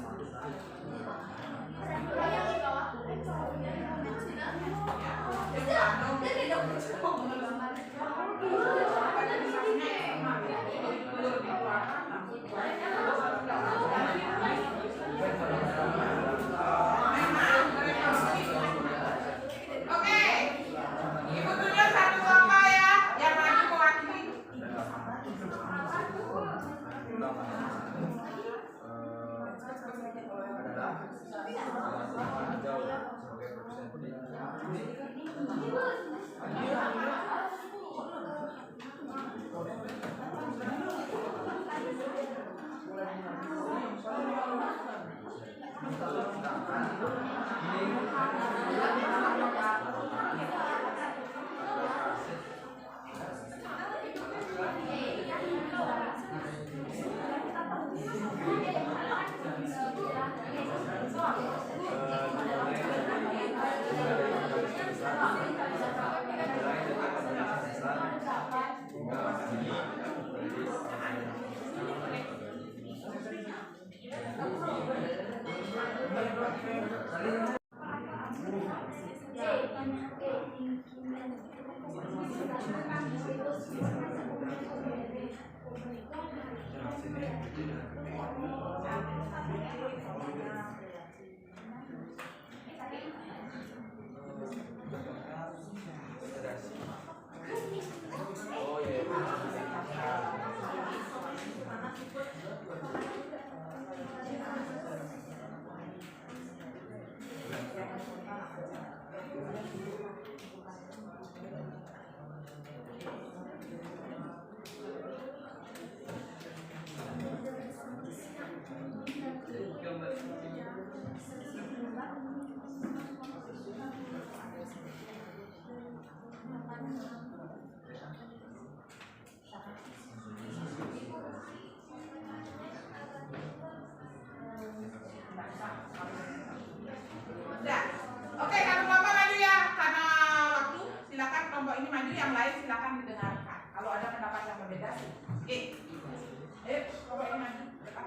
kelompok ini maju, yang lain silakan didengarkan. Kalau ada pendapat yang berbeda, oke. Kelompok ini maju. Depan.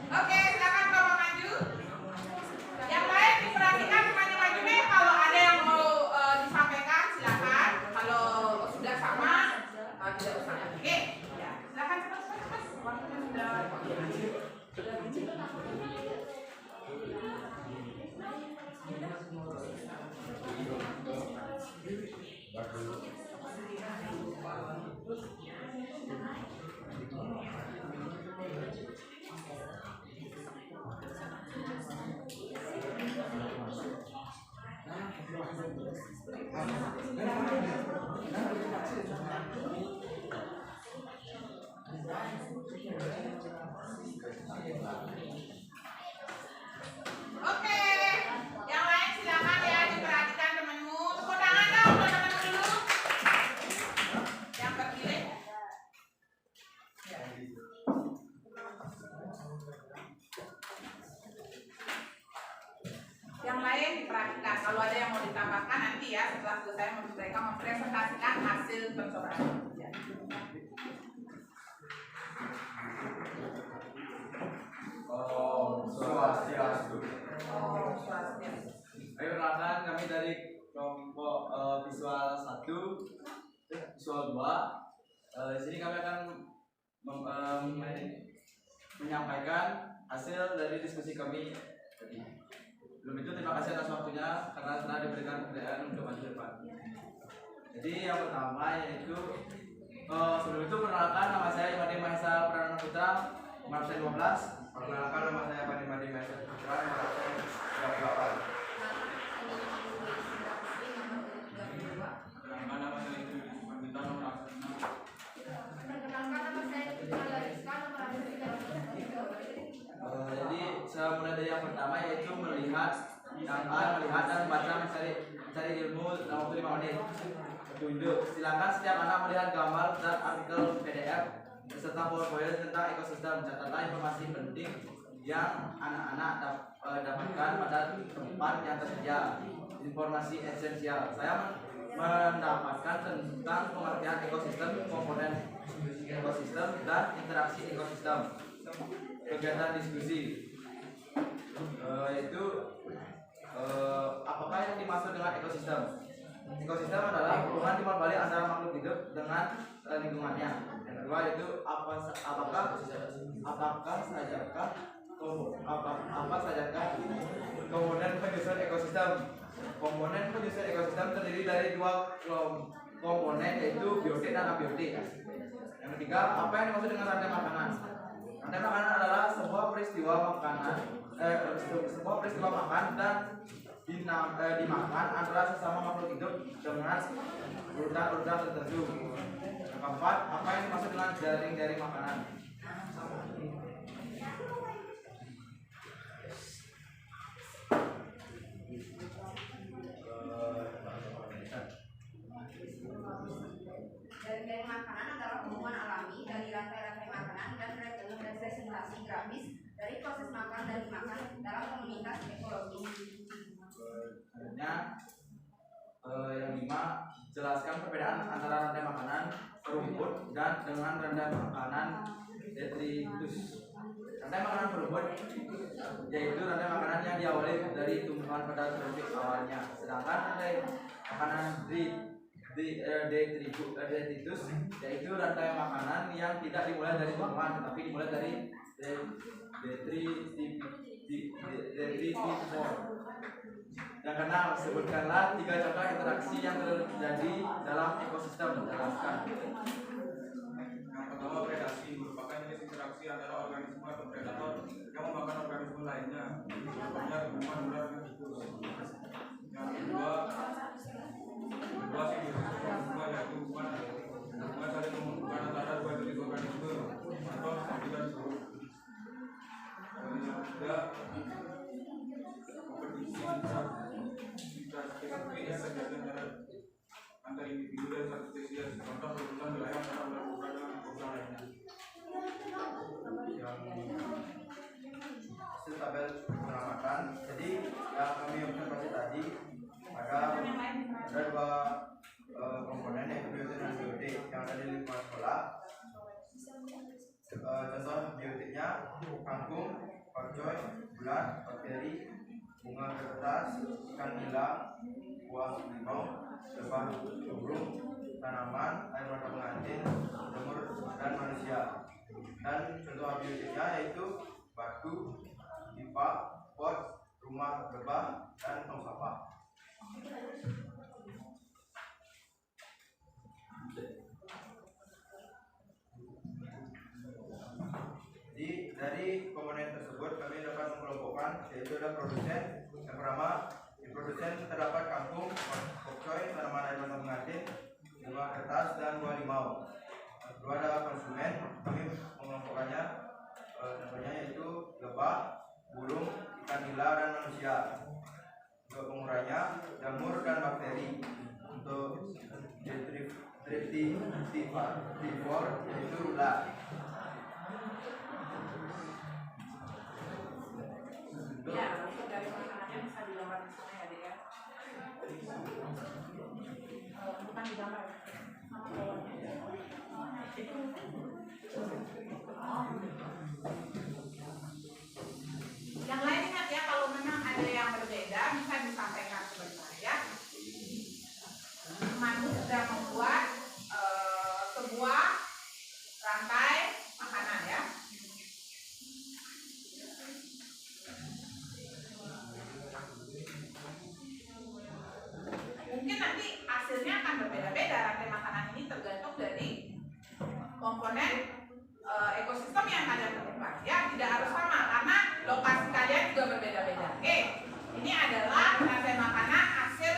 Oke, silakan kelompok maju. Yang lain diperhatikan temannya maju nih. Kalau ada yang mau disampaikan silakan. Kalau sudah sama, tidak usah. Oke, ya, silakan cepat. Waktunya sudah. Oke, yang lain silakan ya, diperhatikan temanmu. Tepuk tangan dong buat temanmu dulu. Yang terpilih. Yang lain diperhatikan. Kalau ada yang mau ditambahkan nanti ya, setelah selesai mereka mempresentasikan hasil percobaan. Ya. Om Swastiastu. Ayo perkenalkan, kami dari kelompok visual 1, visual 2. Di sini kami akan menyampaikan hasil dari diskusi kami tadi. Sebelum itu terima kasih atas waktunya karena telah diberikan kepercayaan untuk maju depan. Jadi yang pertama yaitu sebelum itu perkenalkan, nama saya Imadi Mahesa Pradana Putra, nomor absen 12. Perkenalkan, nama saya Imadi Mahesa Putra, nomor absen 38. Perkenalkan, nama saya itu Mandita, nomor absen 6. Perkenalkan, nama saya Citra Lariska, nomor absen 3. Jadi saya mulai dari yang pertama yaitu melihat dan membaca mencari ilmu dalam waktu 5 menit. Petunjuk, silakan setiap anak melihat gambar dan artikel PDF beserta PowerPoint tentang ekosistem. Catatlah informasi penting yang anak-anak dapatkan pada tempat yang tersedia. Informasi esensial. Saya mendapatkan tentang pengertian ekosistem, komponen ekosistem, dan interaksi ekosistem. Kegiatan diskusi yaitu apakah yang dimaksud dengan ekosistem? Ekosistem adalah hubungan timbal balik antara makhluk hidup dengan lingkungannya. Yang kedua yaitu apa sajakah komponen penyusun ekosistem? Komponen penyusun ekosistem terdiri dari 2 komponen yaitu biotik dan abiotik. Yang ketiga, apa yang dimaksud dengan rantai makanan? Rantai makanan adalah sebuah peristiwa makan dan dimakan antara sesama makhluk hidup dengan urutan-urutan tertentu. Yang keempat, apa yang dimaksud dengan jaring-jaring makanan? Jaring-jaring makanan adalah hubungan alami dari rantai-rantai makanan dan representasi grafis dari proses makan dan dimakan dalam komunitas ekologi. Selanjutnya, yang 5, jelaskan perbedaan antara rantai makanan rumput dan dengan rantai makanan detritus. Rantai makanan rumput yaitu rantai makanan yang diawali dari tumbuhan pada tropik awalnya, sedangkan rantai makanan detritus yaitu rantai makanan yang tidak dimulai dari tumbuhan tetapi dimulai dari detritivus. Yang keenam, sebutkanlah 3 contoh interaksi yang terjadi dalam ekosistem. Jelaskan. Yang pertama, predasi merupakan jenis interaksi antara organisme atau predator yang memakan organisme lainnya. Contohnya tumbuhan, ular, dan tikus. Yang kedua simbiosis organisme, yaitu hubungan saling menguntungkan antara 2 jenis organisme atau satu dan buruk. Yang ketiga, kompetisi yang terjadi antara individu dan satu spesies. Contoh perebutan wilayah antara ular kobra dengan kobra lainnya. Hasil tabel pengamatan. Jadi yang kami observasi tadi ada 2 komponen, yaitu biotik dan biotik yang ada di lingkungan sekolah. Contoh biotiknya kangkung, pakcoy, ulat, bakteri, bunga kertas, ikan nila, buah limau, lebah burung, tanaman, air mata pengantin, jamur, dan manusia. Dan contoh abiotiknya yaitu batu, pipa, pot, rumah lebah, dan tong sampah. Jadi dari komponen tersebut kami dapat mengelompokkan, yaitu ada produsen. Yang pertama, di produsen terdapat kangkung, pakcoy, tanaman air mata pengantin, bunga kertas, dan buah limau. Yang kedua ada konsumen, kami mengelompokkannya contohnya yaitu lebah, burung, ikan nila, dan manusia. Untuk pengurainya jamur dan bakteri. Untuk detritivor yaitu ulat. Ya, untuk dari makanannya bisa digambar di sana ya, Dek ya. Bukan digambar. Nama bawahnya. Yang lain ingat ya, kalau memang ada yang berbeda bisa disampaikan sebentar ya. Manu sudah membuat sebuah rantai makanan ya. Mungkin nanti hasilnya akan berbeda-beda. Rantai makanan ini tergantung dari komponen ekosistem yang kalian temukan ya, tidak harus sama karena lokasi kalian juga berbeda-beda. Oke, ini adalah rantai makanan hasil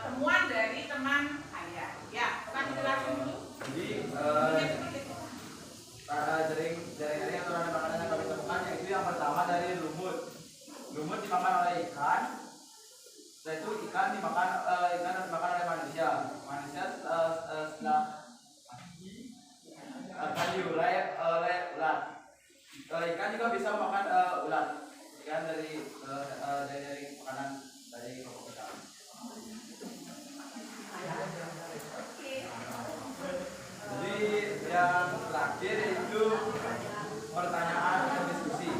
temuan dari teman kalian ya. Coba dijelasin dulu. Jadi jaring-jaring atau rantai makanan yang kami temukan yaitu yang pertama dari lumut. Lumut dimakan oleh ikan. Setelah itu ikan dimakan oleh manusia. Manusia setelah akan diurai oleh ulat. Ikan juga bisa makan ulat. Ikan dari makanan dari kelompok kita. Jadi yang terakhir itu pertanyaan dan diskusi.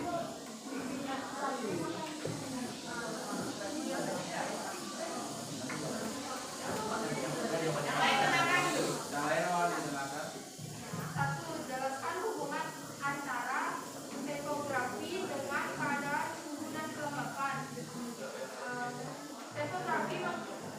Yang lain mau didengarkan? Satu, jelaskan hubungan antara topografi dengan keadaan suhu dan kelembapan. Topografi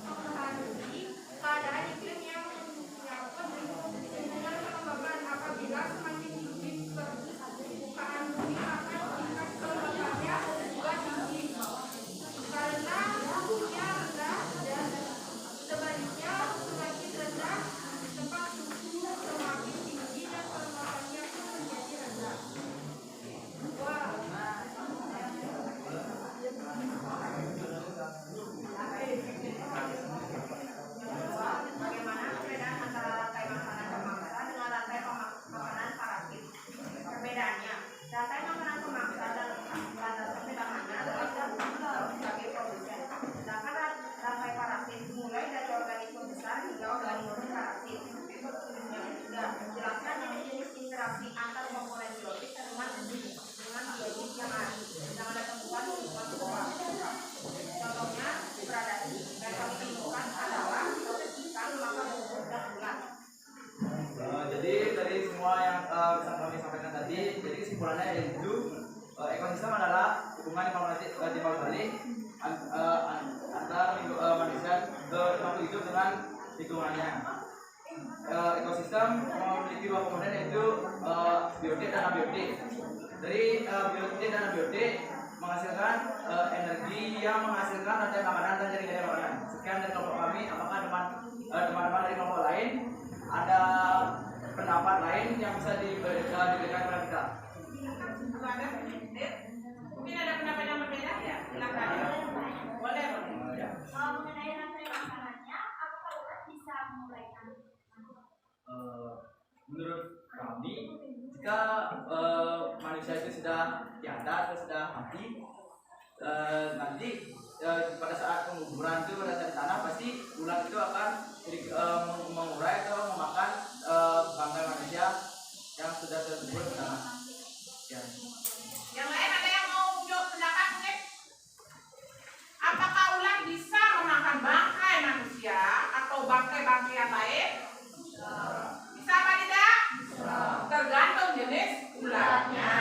mempengaruhi keadaan iklim yang menyangkut lingkungan kelembapan. Apabila semakin tinggi permukaan bumi, maka tingkat kelembapannya juga tinggi. Karena suhunya rendah dan sebaliknya semakin rendah tempat suhu semakin tinggi dan kelembapannya pun menjadi rendah. Wah. Bagaimana perbedaan antara rantai makanan pemangsa dengan rantai makanan parasit? Perbedaannya, rantai makanan pemangsa dan rantai makanan adalah sebagai produsen. Sedangkan rantai parasit mulai dari organisme besar hingga organisme parasit. Yang ketiga, menjelaskan jenis interaksi antar komponen biotik dengan biotik yang ada temukan di lingkungan sekolah. Contohnya, predasi yang kami temukan adalah ikan, maka bubur dan ulat. Jadi dari semua yang bisa kami sampaikan tadi, jadi kesimpulannya yaitu ekosistem adalah hubungan timbal balik antar manusia makhluk hidup dengan lingkungannya. Ekosistem memiliki dua komponen yaitu biotik dan abiotik. Dari biotik dan abiotik menghasilkan energi yang menghasilkan rantai makanan dan jaringan makanan. Sekian dari kelompok kami. Apakah teman-teman dari kelompok lain ada pendapat lain yang bisa diberikan kepada kita? Mungkin ada pendapat yang berbeda ya? Silakan. Boleh. Mengenai rantai makanannya, apakah ulat bisa memulaikan? Menurut kami, jika manusia itu sudah tiada atau sudah mati, nanti pada saat penguburan itu pada saat tanah pasti ulat itu akan mengurai atau memakan bangkai manusia yang sudah terkubur di tanah. Ya. Yang lain ada yang mau unjuk pendapat mungkin? Apakah ulat bisa memakan bangkai manusia atau bangkai-bangkai yang lain? Bisa apa tidak? Tergantung jenis ulatnya.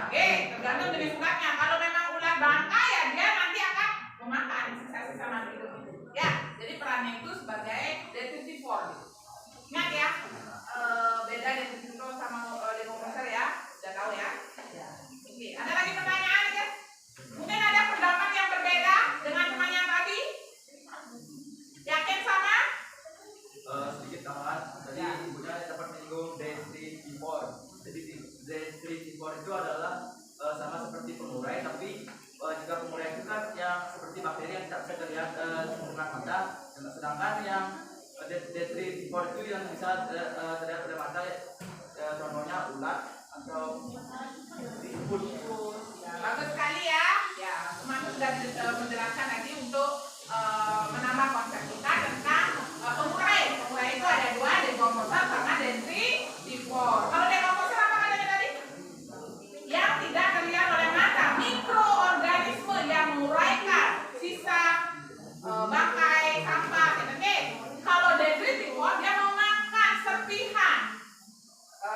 Oke, tergantung jenis ulatnya. Kalau memang ulat bangkai ya dia nanti akan memakan sisa-sisa makhluk hidup itu. Ya, jadi perannya itu sebagai detritivor. Ingat ya, beda detritivor sama lemurifer ya. Sudah tahu ya? Oke, ada lagi pertanyaan ya? Mungkin ada pendapat yang berbeda dengan teman yang tadi? Yakin sama? Sedikit tambahan, tadi ibunya dapat menyinggung detritivor. Jadi detritivor itu adalah sama seperti pengurai, tapi jika pengurai itu kan yang seperti bakteri yang tidak bisa terlihat menggunakan mata, sedangkan yang detritivor itu yang bisa terlihat oleh mata, contohnya ulat atau tikus. Ya, bagus sekali ya. Ya, teman sudah menjelaskan tadi untuk menambah konsep kita tentang pengurai. Pengurai itu ada dua, dekomposer sama detritivor. Kalau dekomposer apa katanya tadi? Yang tidak terlihat oleh mata, mikroorganisme yang menguraikan sisa bangkai, sampah, gitu. Kalau detritivor dia memakan serpihan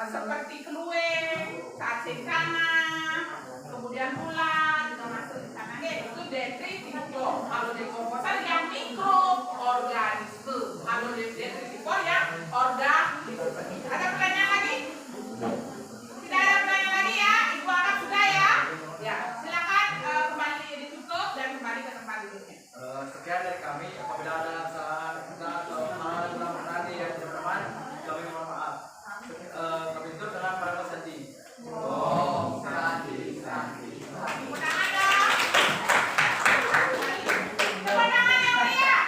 seperti keluih, cacing tanah, kemudian ulat juga masuk di sana. Itu detritivor. Kalau dekomposer yang mikroorganisme, kalau detritivor yang organisme. Ada pertanyaan lagi? Tidak ada pertanyaan lagi ya? Ibu Arab sudah ya? Ya, silakan kembali ditutup dan kembali ke tempat duduknya. Sekian dari kami. Apabila ada kesalahan kita atau hal yang kurang berkenan di teman-teman, kami mohon maaf. Kami tutup dengan para pesanti. Om Santi Santi. Tepuk tangan dong. Tepuk tangan yang meriah.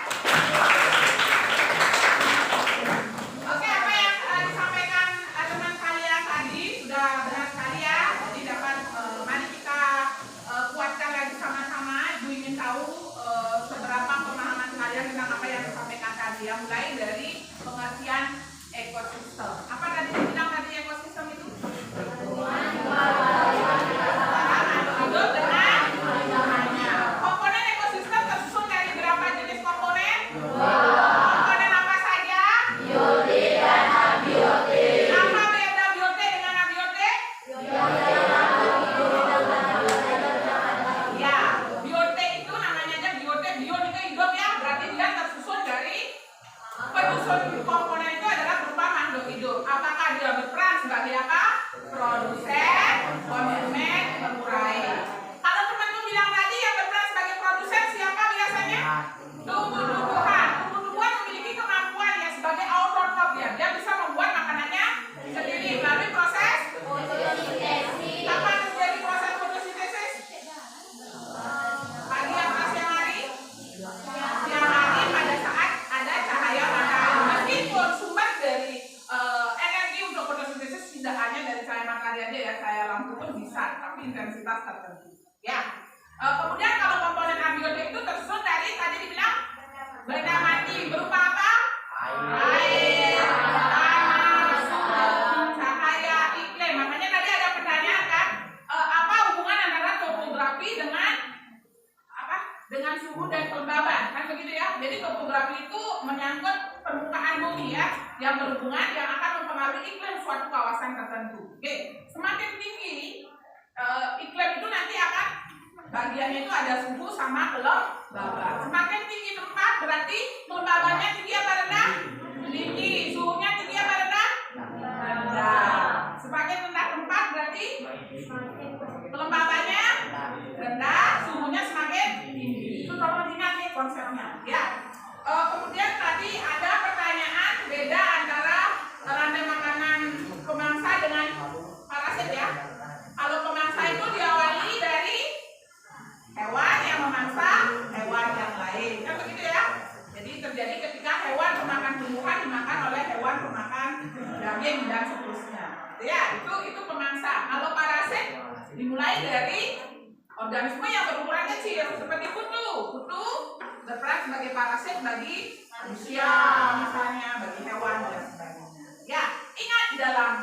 Oke, apa yang disampaikan teman kalian tadi sudah benar sekali ya. Jadi dapat mari kita kuatkan lagi sama-sama. Ibu ingin tahu seberapa pemahaman kalian tentang apa yang disampaikan tadi ya. Mulai dari pengertian ekosistem. Apa tadi dibilang tadi ekosistem itu? Hidup dengan lingkungannya. Komponen ekosistem tersusun dari berapa jenis komponen? Komponen apa saja? Biotik dan abiotik. Apa beda biotik dengan abiotik? Ya, biotik itu namanya aja biotik. Bio itu hidup ya, berarti dia tersusun dari penyusun komponen itu adalah berupa makhluk hidup. Apakah dia berperan sebagai apa? Produsen, konsumen, pengurai. Kalau teman-teman bilang tadi yang berperan sebagai produsen siapa biasanya? Tumbuh-tumbuhan. Tumbuh-tumbuhan memiliki kemampuan ya sebagai autotrof ya. Dia bisa membuat makanannya sendiri melalui proses fotosintesis. Kapan terjadi proses fotosintesis? Pagi atau siang hari? Siang hari pada saat ada cahaya matahari. Meskipun sumber dari energi untuk fotosintesis tidak hanya dari cahaya matahari aja ya, cahaya lampu pun bisa, tapi intensitas tertentu. Ya. Kemudian kalau komponen abiotik itu tersusun dari tadi dibilang benda mati berupa apa? Air, panas, cahaya, iklim. Makanya tadi ada pertanyaan kan, apa hubungan antara topografi dengan apa? Dengan suhu dan kelembaban, kan begitu ya? Jadi topografi itu menyangkut permukaan bumi ya, yang berhubungan yang akan mempengaruhi iklim suatu kawasan tertentu. Oke, semakin tinggi iklim itu nanti akan Bagiannya itu ada suhu sama kelembaban. Semakin tinggi tempat berarti kelembabannya tinggi apa rendah? Tinggi. Suhunya tinggi apa rendah? Rendah. Semakin rendah tempat berarti kelembabannya rendah, suhunya semakin tinggi. Itu tolong diingat nih konsepnya. Ya. Kemudian tadi ada pertanyaan beda antara rantai makanan pemangsa dengan parasit ya. Kalau pemangsa itu diawali dari hewan yang memangsa hewan yang lain, kan begitu ya? Jadi terjadi ketika hewan pemakan tumbuhan dimakan oleh hewan pemakan daging dan seterusnya. Ya, itu pemangsa. Kalau parasit dimulai dari organisme yang berukuran kecil seperti kutu. Kutu berperan sebagai parasit bagi manusia, misalnya bagi hewan dan sebagainya. Ya, ingat di dalam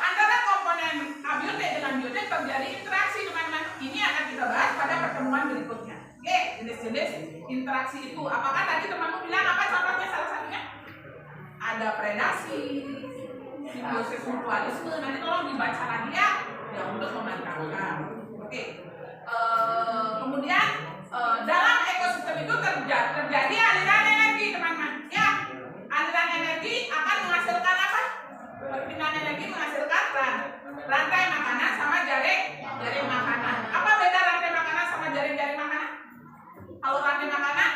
antara komponen abiotik dengan biotik terjadi interaksi, teman-teman. Ini akan kita bahas pada pertemuan berikutnya. Oke, jenis-jenis interaksi itu. Apakah tadi temanmu bilang apa contohnya salah satunya? Ada predasi, simbiosis mutualisme. Nanti tolong dibaca lagi ya untuk memantapkan. Oke. Kemudian dalam ekosistem itu terjadi aliran energi, teman-teman. Ya, aliran energi akan menghasilkan apa? Perpindahan energi menghasilkan rantai makanan sama jaring makanan. Apa beda rantai makanan sama jaring makanan? Kalau rantai makanan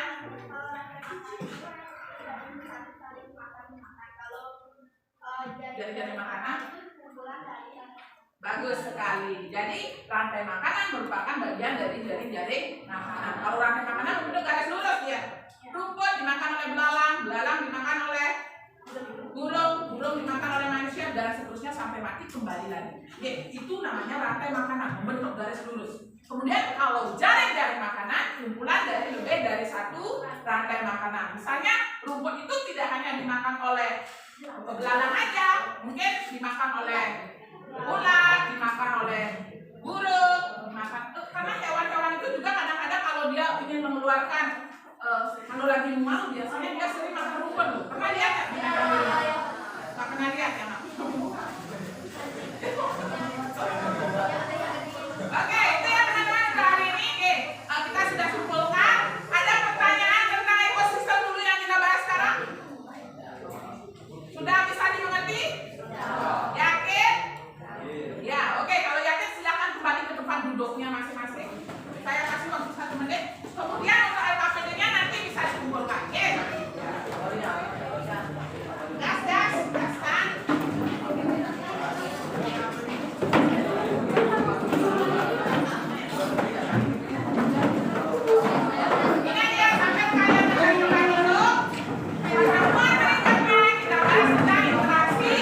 jaring makanan bagus sekali. Jadi rantai makanan merupakan bagian dari jaring makanan. Kalau rantai makanan udah garis lurus ya. Rumput dimakan oleh belalang, belalang dimakan oleh burung dimakan oleh manusia dan seterusnya sampai mati kembali lagi. Ya, itu namanya rantai makanan, membentuk garis lurus. Kemudian kalau jaring makanan kumpulan dari lebih dari satu rantai makanan. Misalnya rumput itu tidak hanya dimakan oleh belalang aja, mungkin dimakan oleh ulat, dimakan oleh burung, karena hewan-hewan itu juga kadang-kadang kalau dia ingin mengeluarkan lagi malu biasanya dia sering makan rumput. Pernah lihat nggak? Nggak pernah lihat ya? Oke, itu ya teman-teman untuk hari ini. Kita sudah simpulkan. Ada pertanyaan tentang ekosistem dulu yang kita bahas sekarang? Sudah bisa dimengerti? Yakin? Ya, oke. Kalau yakin silakan kembali ke tempat duduknya masing-masing. Saya kasih waktu 1 menit. Kemudian untuk LKPD-nya nanti bisa dikumpulkan. Gas, gaskan. Ini dia sampai kalian menjadi tempat duduk. Pertemuan berikutnya kita bahas tentang interaksi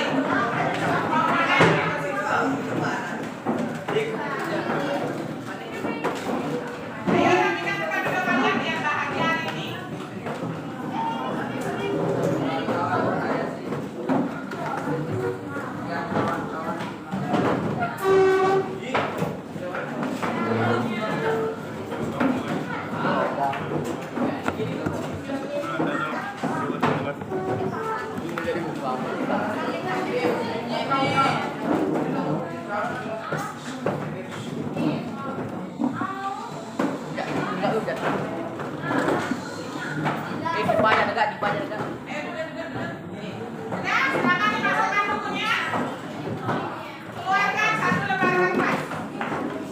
komponen ekosistem. Ayo rapikan tempat duduk kalian biar bahagia hari ini. Nah, silakan dimasukkan bukunya. Keluarkan 1 lembar kertas.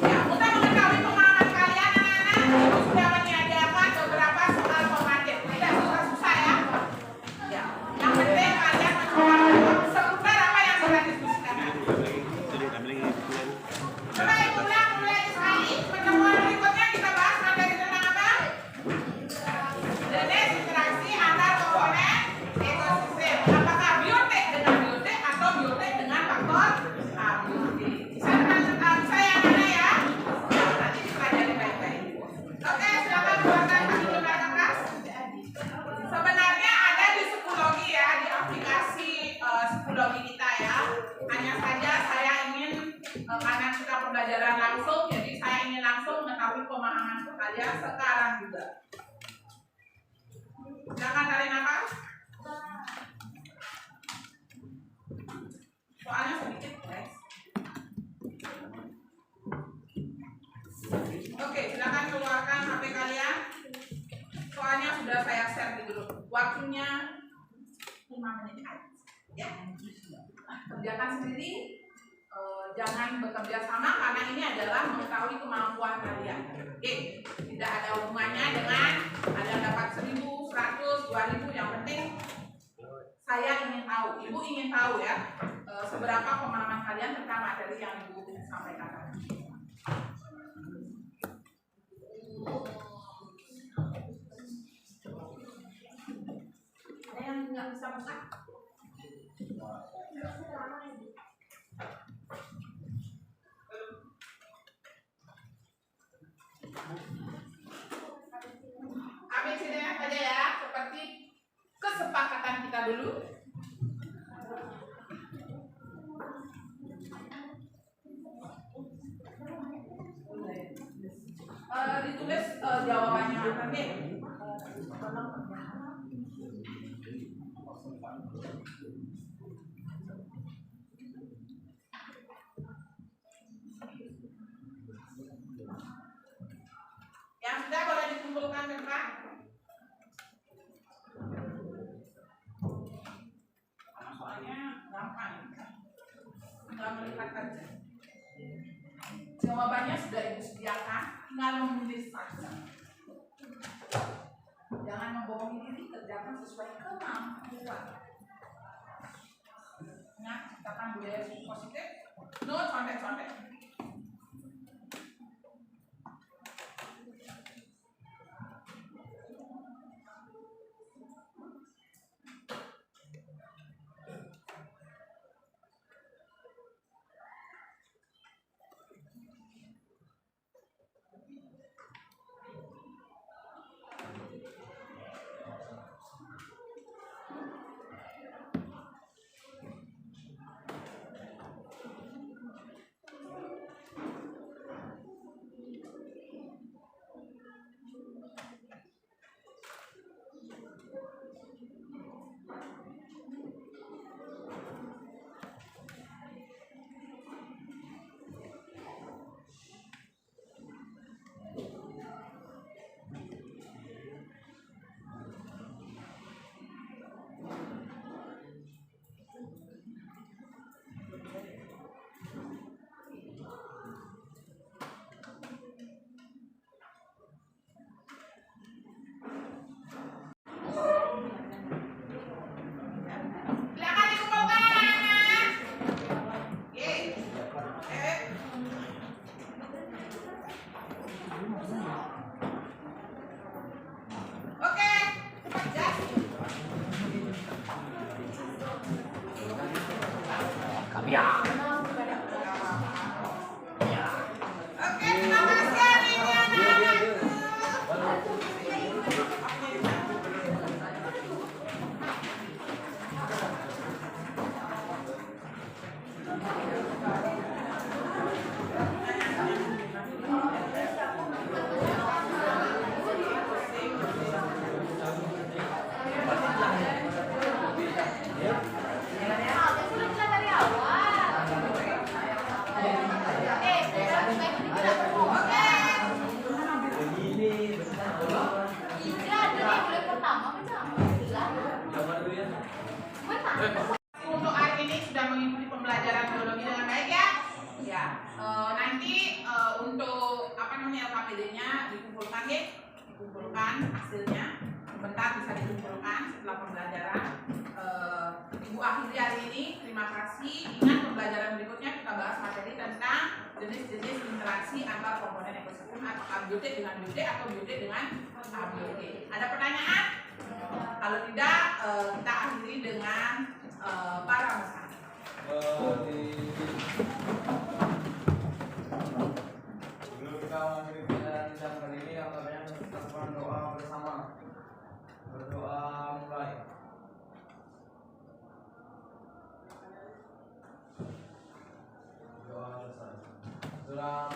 Ya, untuk mengetahui pengalaman kalian anak-anak, ibu sudah menyediakan beberapa soal formatif. Tidak susah-susah ya. Ya, yang penting kalian mencoba seputar apa yang sudah diskusikan. Coba ibu ulang mulai sekali. Pertemuan berikutnya kita bahas materi tentang apa? Jenis interaksi antar komponen ekosistem. Apakah biotik dengan biotik atau biotik dengan faktor abiotik? Bisa ya mana ya? Nanti dipelajari baik-baik. Oke, silakan keluarkan 1 lembar kertas. Sebenarnya ada di Psikologi ya, di aplikasi Psikologi kita ya. Hanya saja saya ingin karena kita pembelajaran langsung, jadi saya ingin langsung mengetahui pemahaman kalian sekarang juga. Silakan tarik nafas. Soalnya sedikit guys. Oke, silakan. sudah saya share di grup. Waktunya 5 menit aja. Ya. Kerjakan sendiri. Jangan bekerja sama karena ini adalah mengetahui kemampuan kalian. Oke, tidak ada hubungannya dengan ada dapat 1.000, 100, 2.000. Yang penting saya ingin tahu, ibu ingin tahu ya seberapa pemahaman kalian tentang materi yang ibu sampaikan. Ada yang nggak bisa masak? ABCD-nya saja ya, seperti kesepakatan kita dulu. Ditulis jawabannya nanti. Yang sudah boleh dikumpulkan Pak. Soalnya gampang, tinggal melihat aja. Jawabannya sudah ibu sediakan, tinggal menulis saja. Jangan membohongi diri, kerjakan sesuai kemampuan. Ingat, ciptakan budaya positif, no contek-contek. Untuk hari ini sudah mengikuti pembelajaran biologi dengan baik ya. Ya, nanti untuk LKPD-nya dikumpulkan ya, dikumpulkan hasilnya. Sebentar bisa dikumpulkan setelah pembelajaran. Ibu akhiri hari ini. Terima kasih. Ingat pembelajaran berikutnya kita bahas materi tentang jenis-jenis interaksi antar komponen ekosistem atau abiotik dengan biotik atau biotik dengan abiotik. Ada pertanyaan? Kalau tidak, kita akhiri dengan para pesan. Sebelum kita mengakhiri pembelajaran kali ini, yang namanya melakukan doa bersama. Berdoa mulai. Doa selesai. Surah